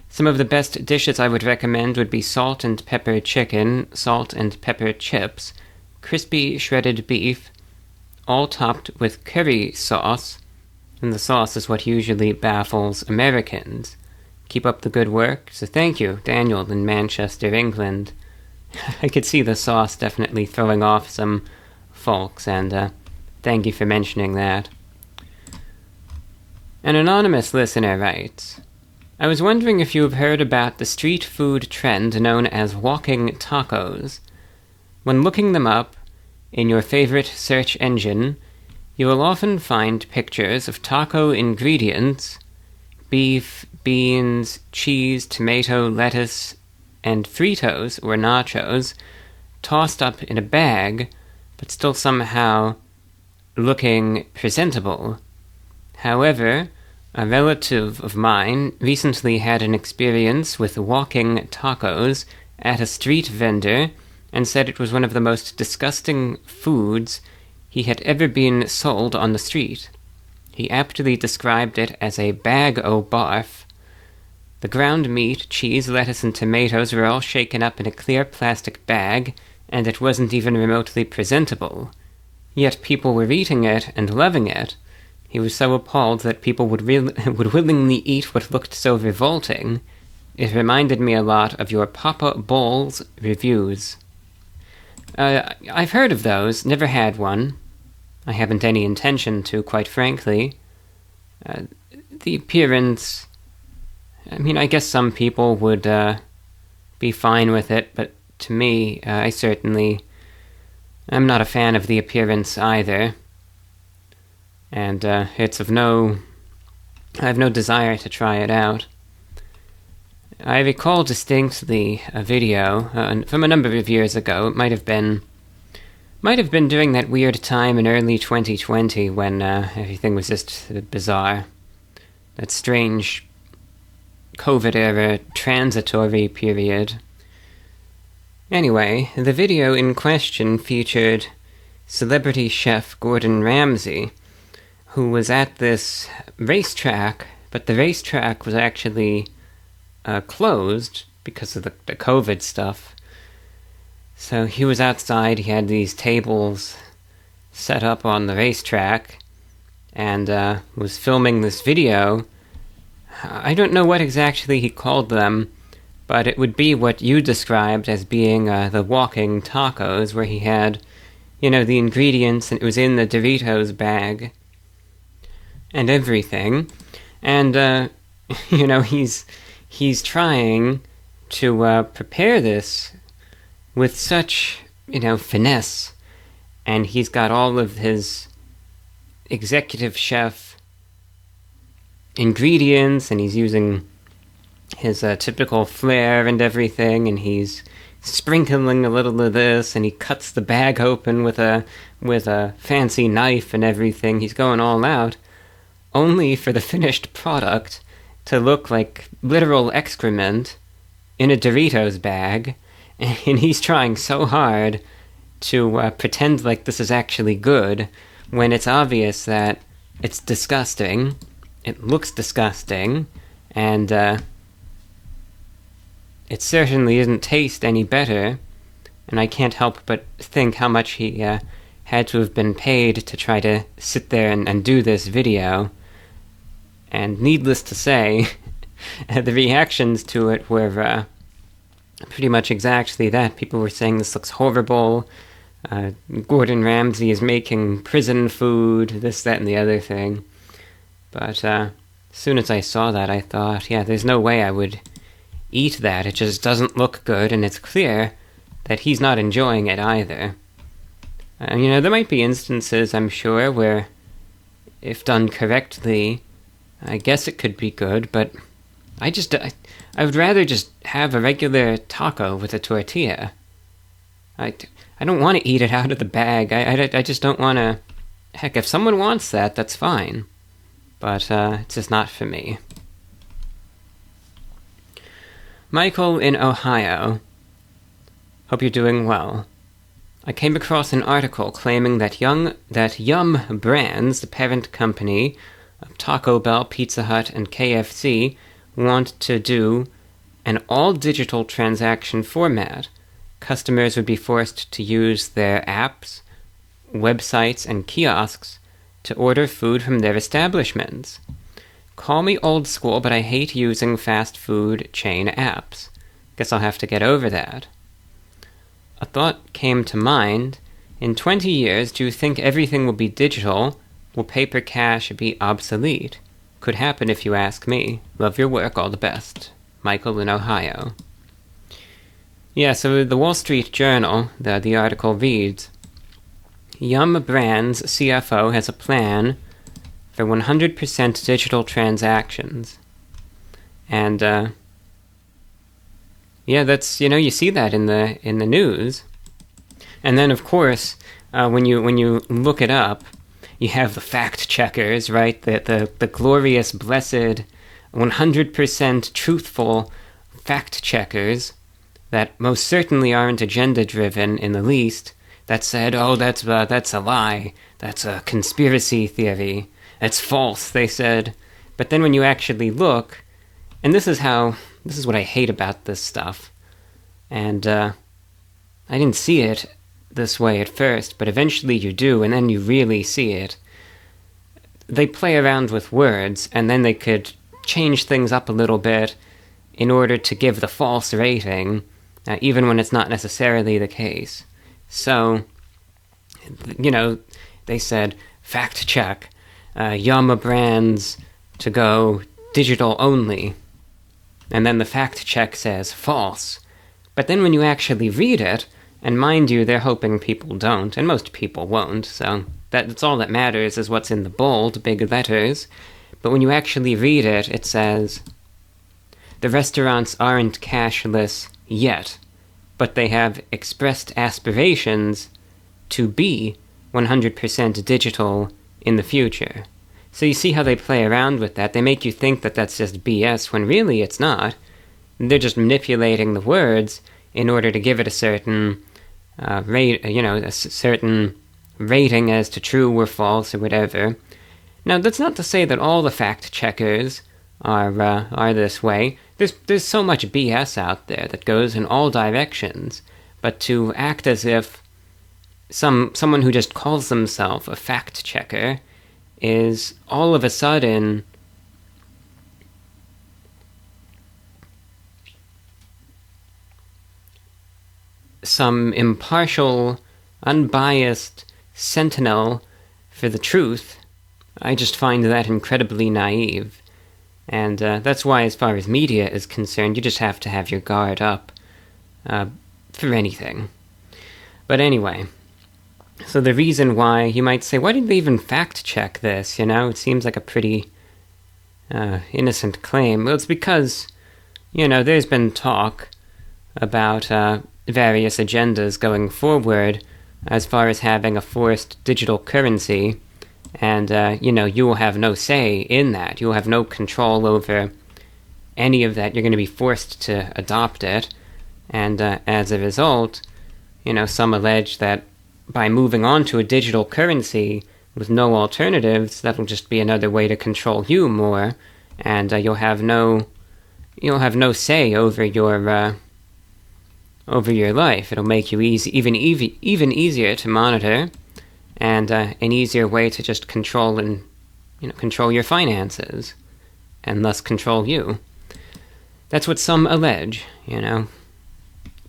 Some of the best dishes I would recommend would be salt and pepper chicken, salt and pepper chips, crispy shredded beef, all topped with curry sauce, and the sauce is what usually baffles Americans. Keep up the good work. So thank you, Daniel in Manchester, England. I could see the sauce definitely throwing off some folks, and thank you for mentioning that. An anonymous listener writes, I was wondering if you have heard about the street food trend known as walking tacos. When looking them up in your favorite search engine, you will often find pictures of taco ingredients, beef, beans, cheese, tomato, lettuce, and Fritos or nachos tossed up in a bag, but still somehow looking presentable. However, a relative of mine recently had an experience with walking tacos at a street vendor and said it was one of the most disgusting foods he had ever been sold on the street. He aptly described it as a bag o' barf. The ground meat, cheese, lettuce, and tomatoes were all shaken up in a clear plastic bag, and it wasn't even remotely presentable. Yet people were eating it and loving it. He was so appalled that people would willingly eat what looked so revolting. It reminded me a lot of your Papa Bowls reviews. I've heard of those, never had one. I haven't any intention to, quite frankly. The appearance... I guess some people would be fine with it, but to me, I'm not a fan of the appearance either. And I have no desire to try it out. I recall distinctly a video from a number of years ago. It might have been during that weird time in early 2020 when everything was just bizarre. That strange COVID-era transitory period. Anyway, the video in question featured celebrity chef Gordon Ramsay, who was at this racetrack, but the racetrack was actually closed because of the COVID stuff. So he was outside, he had these tables set up on the racetrack, and was filming this video. I don't know what exactly he called them, but it would be what you described as being the walking tacos, where he had, the ingredients, and it was in the Doritos bag and everything. And, he's trying to prepare this with such, finesse. And he's got all of his executive chef ingredients, and he's using his typical flair and everything, and he's sprinkling a little of this, and he cuts the bag open with a fancy knife and everything. He's going all out, only for the finished product to look like literal excrement in a Doritos bag, and he's trying so hard to pretend like this is actually good, when it's obvious that it's disgusting, it looks disgusting, and it certainly doesn't taste any better, and I can't help but think how much he had to have been paid to try to sit there and do this video. And needless to say, the reactions to it were pretty much exactly that. People were saying this looks horrible, Gordon Ramsay is making prison food, this, that, and the other thing. But as soon as I saw that, I thought, yeah, there's no way I would eat that. It just doesn't look good, and it's clear that he's not enjoying it either. There might be instances, I'm sure, where, if done correctly, I guess it could be good, but I would rather just have a regular taco with a tortilla. I don't want to eat it out of the bag. I just don't want to. Heck, if someone wants that, that's fine. But it's just not for me. Michael in Ohio. Hope you're doing well. I came across an article claiming that Yum Brands, the parent company of Taco Bell, Pizza Hut, and KFC, want to do an all-digital transaction format. Customers would be forced to use their apps, websites, and kiosks to order food from their establishments. Call me old school, but I hate using fast food chain apps. Guess I'll have to get over that. A thought came to mind. In 20 years, do you think everything will be digital? Will paper cash be obsolete? Could happen if you ask me. Love your work, all the best. Michael in Ohio. Yeah, so the Wall Street Journal, the article reads, Yum Brands CFO has a plan for 100% digital transactions. And, yeah, that's, you see that in the news. And then, of course, when you look it up, you have the fact checkers, right? The glorious, blessed, 100% truthful fact checkers that most certainly aren't agenda-driven in the least, that said, oh, that's a lie, that's a conspiracy theory, it's false, they said. But then when you actually look, and this is what I hate about this stuff, and I didn't see it this way at first, but eventually you do, and then you really see it. They play around with words, and then they could change things up a little bit in order to give the false rating, even when it's not necessarily the case. So, they said, fact check, Yum Brands to go digital only. And then the fact check says false. But then when you actually read it, and mind you, they're hoping people don't, and most people won't, so that's all that matters is what's in the bold, big letters. But when you actually read it, it says, the restaurants aren't cashless yet, but they have expressed aspirations to be 100% digital in the future. So you see how they play around with that. They make you think that that's just BS, when really it's not. They're just manipulating the words in order to give it a certain certain rating as to true or false or whatever. Now, that's not to say that all the fact checkers are this way. There's so much BS out there that goes in all directions, but to act as if someone who just calls themselves a fact checker is all of a sudden some impartial, unbiased sentinel for the truth, I just find that incredibly naive. And that's why, as far as media is concerned, you just have to have your guard up for anything. But anyway, so the reason why, you might say, why did they even fact-check this, It seems like a pretty innocent claim. Well, it's because, there's been talk about various agendas going forward as far as having a forced digital currency, and, you will have no say in that. You will have no control over any of that. You're going to be forced to adopt it, and as a result, some allege that by moving on to a digital currency with no alternatives, that'll just be another way to control you more, and you'll have no say over your life. It'll make you even easier to monitor, and an easier way to just control your finances, and thus control you. That's what some allege,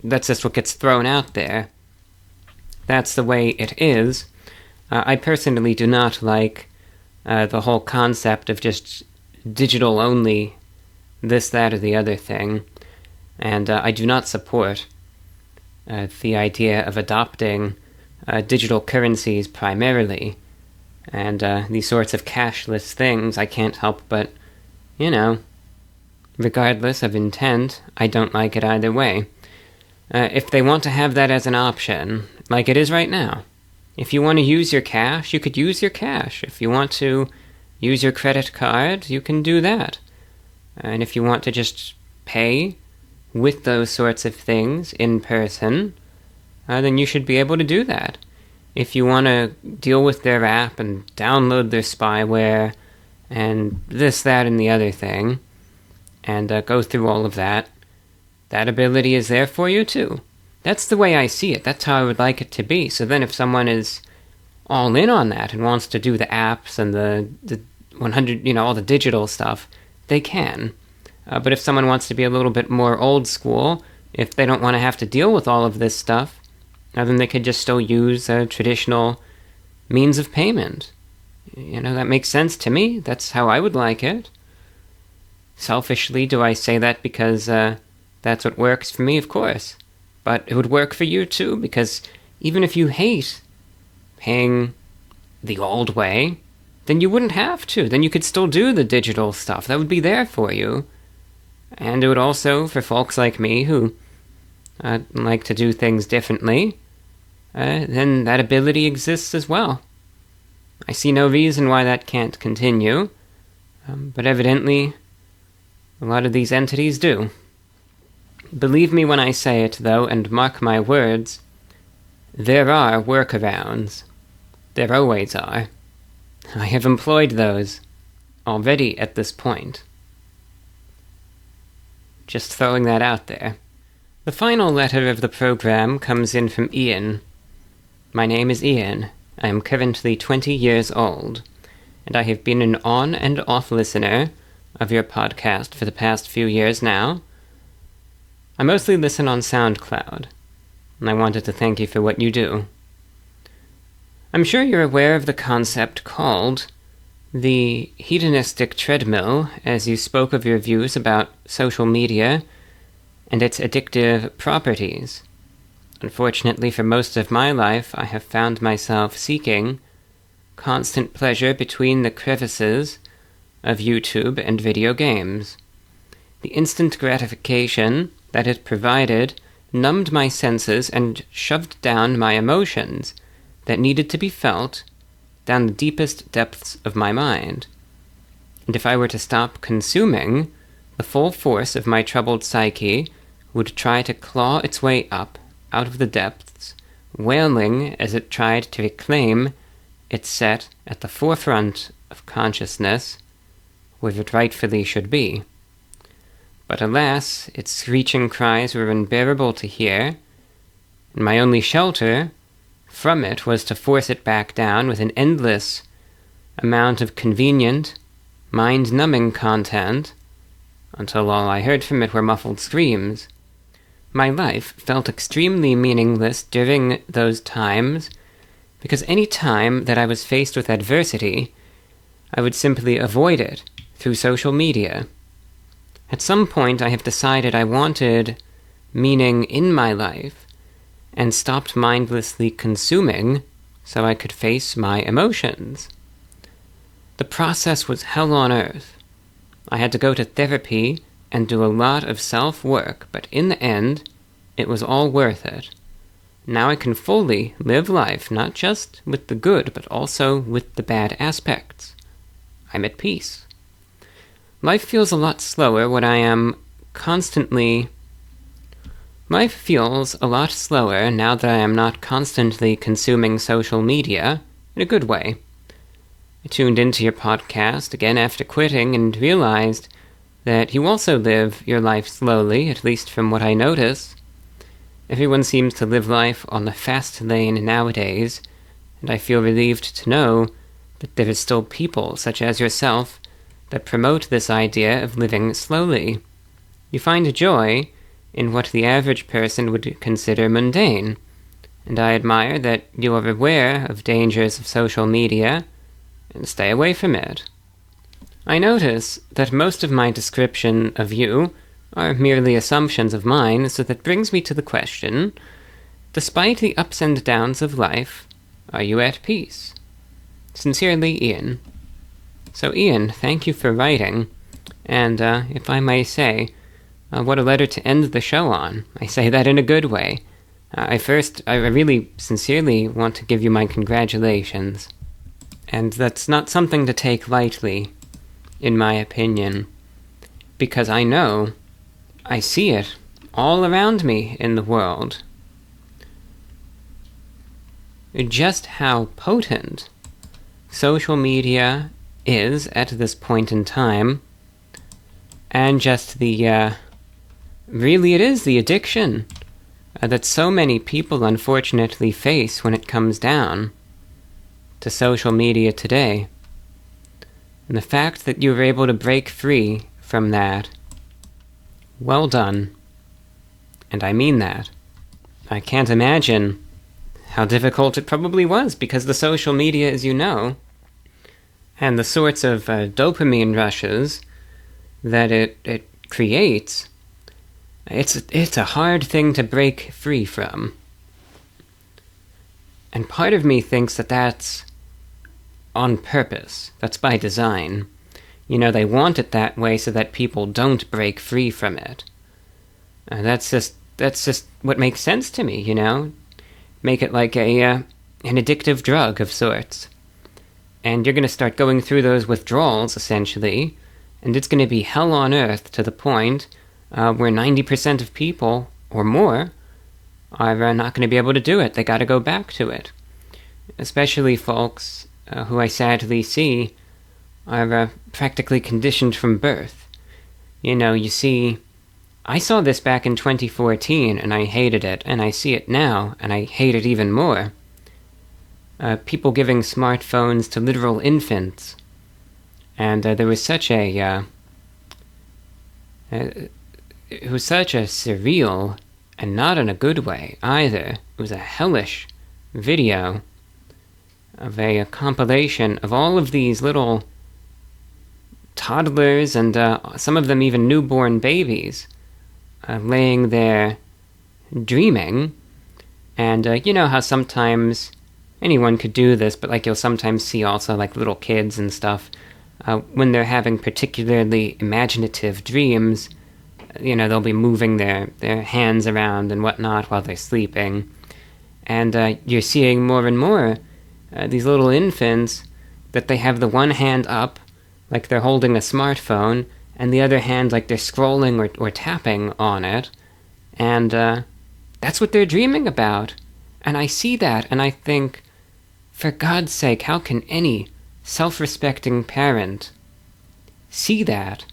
That's just what gets thrown out there. That's the way it is. I personally do not like the whole concept of just digital only, this, that, or the other thing, and I do not support the idea of adopting digital currencies primarily, and these sorts of cashless things. I can't help but, regardless of intent, I don't like it either way. If they want to have that as an option, like it is right now, if you want to use your cash, you could use your cash. If you want to use your credit card, you can do that. And if you want to just pay with those sorts of things in person, then you should be able to do that. If you want to deal with their app and download their spyware and this, that, and the other thing, and go through all of that, that ability is there for you too. That's the way I see it. That's how I would like it to be. So then if someone is all in on that and wants to do the apps and the 100, all the digital stuff, they can. But if someone wants to be a little bit more old school, if they don't want to have to deal with all of this stuff, then they could just still use a traditional means of payment. That makes sense to me. That's how I would like it. Selfishly, do I say that because that's what works for me? Of course. But it would work for you too, because even if you hate paying the old way, then you wouldn't have to. Then you could still do the digital stuff. That would be there for you. And it would also, for folks like me who like to do things differently, then that ability exists as well. I see no reason why that can't continue, but evidently a lot of these entities do. Believe me when I say it, though, and mark my words, there are workarounds. There always are. I have employed those already at this point. Just throwing that out there. The final letter of the program comes in from Ian. My name is Ian. I am currently 20 years old, and I have been an on and off listener of your podcast for the past few years now. I mostly listen on SoundCloud, and I wanted to thank you for what you do. I'm sure you're aware of the concept called the hedonistic treadmill, as you spoke of your views about social media and its addictive properties. Unfortunately, for most of my life, I have found myself seeking constant pleasure between the crevices of YouTube and video games. The instant gratification that it provided numbed my senses and shoved down my emotions that needed to be felt down the deepest depths of my mind. And if I were to stop consuming, the full force of my troubled psyche would try to claw its way up out of the depths, wailing as it tried to reclaim its set at the forefront of consciousness, where it rightfully should be. But alas, its screeching cries were unbearable to hear, and my only shelter from it was to force it back down with an endless amount of convenient, mind-numbing content, until all I heard from it were muffled screams. My life felt extremely meaningless during those times, because any time that I was faced with adversity, I would simply avoid it through social media. At some point, I have decided I wanted meaning in my life, and stopped mindlessly consuming so I could face my emotions. The process was hell on earth. I had to go to therapy and do a lot of self-work, but in the end, it was all worth it. Now I can fully live life, not just with the good, but also with the bad aspects. I'm at peace. Life feels a lot slower when I am constantly... Life feels a lot slower now that I am not constantly consuming social media, in a good way. I tuned into your podcast again after quitting and realized that you also live your life slowly, at least from what I notice. Everyone seems to live life on the fast lane nowadays, and I feel relieved to know that there is still people, such as yourself, that promote this idea of living slowly. You find joy in what the average person would consider mundane, and I admire that you are aware of dangers of social media and stay away from it. I notice that most of my description of you are merely assumptions of mine, so that brings me to the question, despite the ups and downs of life, are you at peace? Sincerely, Ian. So Ian, thank you for writing, and if I may say, what a letter to end the show on. I say that in a good way. I really sincerely want to give you my congratulations. And that's not something to take lightly, in my opinion, because I see it all around me in the world. Just how potent social media is at this point in time, and just really it is the addiction that so many people unfortunately face when it comes down to social media today. And the fact that you were able to break free from that, well done. And I mean that. I can't imagine how difficult it probably was, because the social media, as you know, and the sorts of dopamine rushes that it creates, it's a hard thing to break free from. And part of me thinks that that's on purpose. That's by design. You know, they want it that way so that people don't break free from it. That's just what makes sense to me, you know? Make it like an addictive drug of sorts. And you're going to start going through those withdrawals, essentially, and it's going to be hell on earth to the point where 90% of people, or more, are not going to be able to do it. They got to go back to it. Especially folks who I sadly see are practically conditioned from birth. You know, you see, I saw this back in 2014, and I hated it, and I see it now, and I hate it even more. People giving smartphones to literal infants. And there was such a... it was such a surreal, and not in a good way, either. It was a hellish video of a compilation of all of these little toddlers, and some of them even newborn babies, laying there dreaming. And you know how sometimes anyone could do this, but like you'll sometimes see also like little kids and stuff, when they're having particularly imaginative dreams, they'll be moving their hands around and whatnot while they're sleeping. And you're seeing more and more these little infants that they have the one hand up, like they're holding a smartphone, and the other hand like they're scrolling or tapping on it. And that's what they're dreaming about. And I see that, and I think, for God's sake, how can any self-respecting parent see that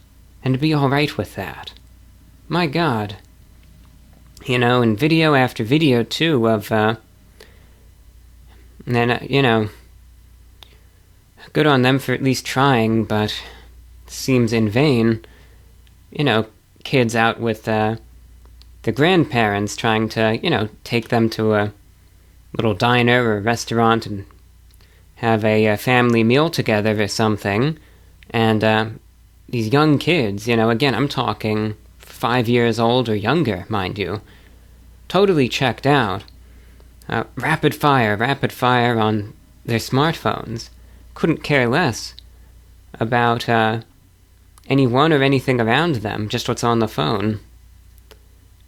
and be all right with that? My God. And video after video, too, of, good on them for at least trying, but seems in vain. Kids out with the grandparents trying to, take them to a little diner or restaurant and have a family meal together or something. And these young kids, again, I'm talking 5 years old or younger, mind you, totally checked out. Rapid fire on their smartphones. Couldn't care less about anyone or anything around them, just what's on the phone.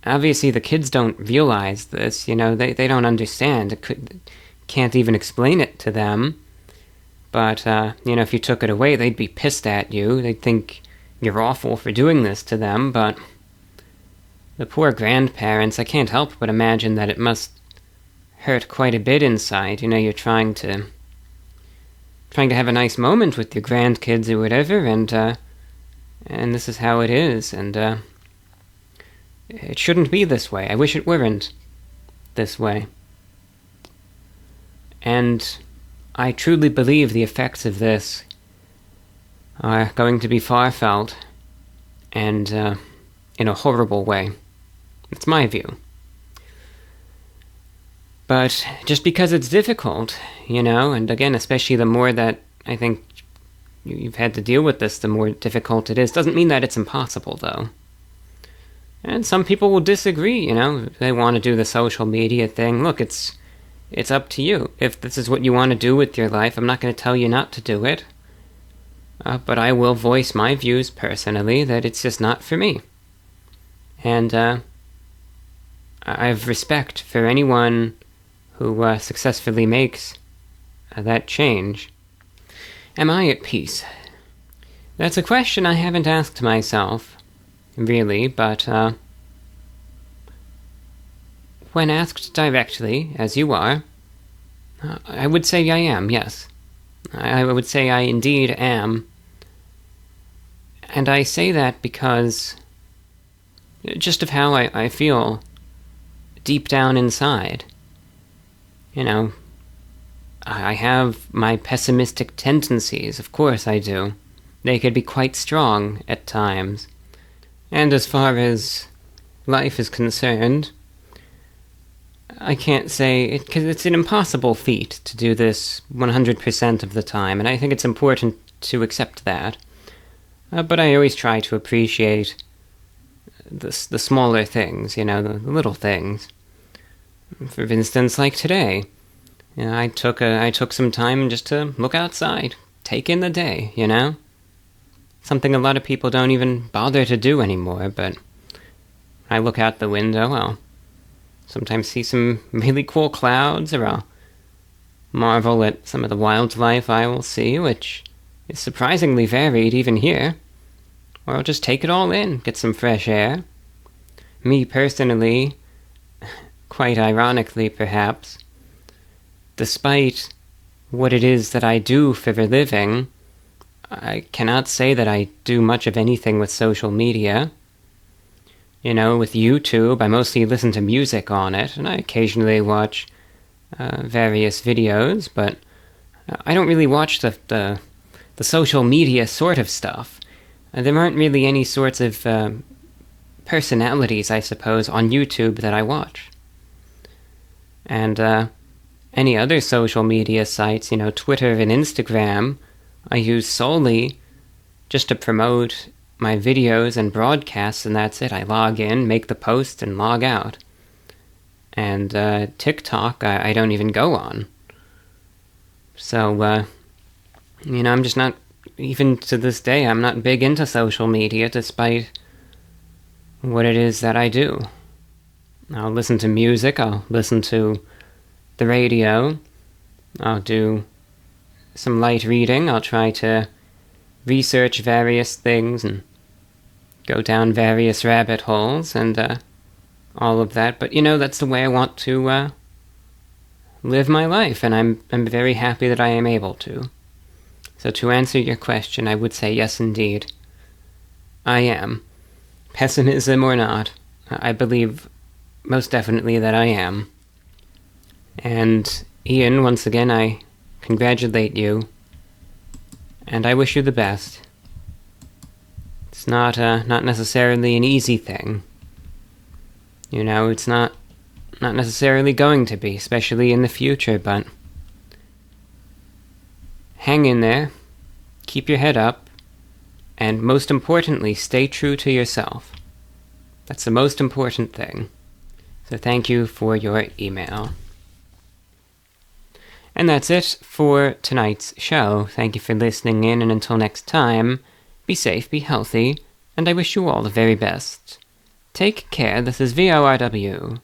Obviously, the kids don't realize this, they don't understand. Can't even explain it to them. But, if you took it away, they'd be pissed at you. They'd think you're awful for doing this to them, but the poor grandparents, I can't help but imagine that it must hurt quite a bit inside. You're trying to have a nice moment with your grandkids or whatever, and this is how it is, and it shouldn't be this way. I wish it weren't this way. And I truly believe the effects of this are going to be far felt, and in a horrible way. It's my view. But just because it's difficult, and again, especially the more that I think you've had to deal with this, the more difficult it is, doesn't mean that it's impossible, though. And some people will disagree, they want to do the social media thing. Look, it's up to you. If this is what you want to do with your life, I'm not going to tell you not to do it. But I will voice my views personally that it's just not for me. And I have respect for anyone who successfully makes that change. Am I at peace? That's a question I haven't asked myself, really, but when asked directly, as you are, I would say I am, yes. I would say I indeed am. And I say that because just of how I feel deep down inside. I have my pessimistic tendencies, of course I do. They could be quite strong at times. And as far as life is concerned, I can't say it, because it's an impossible feat to do this 100% of the time, and I think it's important to accept that. But I always try to appreciate the smaller things, the little things. For instance, like today, I took some time just to look outside, take in the day, Something a lot of people don't even bother to do anymore, but I look out the window, I'll sometimes see some really cool clouds, or I'll marvel at some of the wildlife I will see, which is surprisingly varied even here. Or I'll just take it all in, get some fresh air. Me personally, quite ironically perhaps, despite what it is that I do for a living, I cannot say that I do much of anything with social media. With YouTube, I mostly listen to music on it, and I occasionally watch various videos, but I don't really watch the social media sort of stuff. There aren't really any sorts of personalities, I suppose, on YouTube that I watch. And any other social media sites, Twitter and Instagram, I use solely just to promote my videos and broadcasts, and that's it. I log in, make the post, and log out. And TikTok, I don't even go on. So, I'm just not, even to this day, I'm not big into social media, despite what it is that I do. I'll listen to music, I'll listen to the radio, I'll do some light reading, I'll try to research various things and go down various rabbit holes and all of that. But that's the way I want to live my life, and I'm very happy that I am able to. So to answer your question, I would say yes, indeed. I am. Pessimism or not, I believe most definitely that I am. And Ian, once again, I congratulate you, and I wish you the best. It's not necessarily an easy thing. It's not necessarily going to be, especially in the future, but hang in there, keep your head up, and most importantly, stay true to yourself. That's the most important thing. So thank you for your email. And that's it for tonight's show. Thank you for listening in, and until next time, be safe, be healthy, and I wish you all the very best. Take care. This is VORW.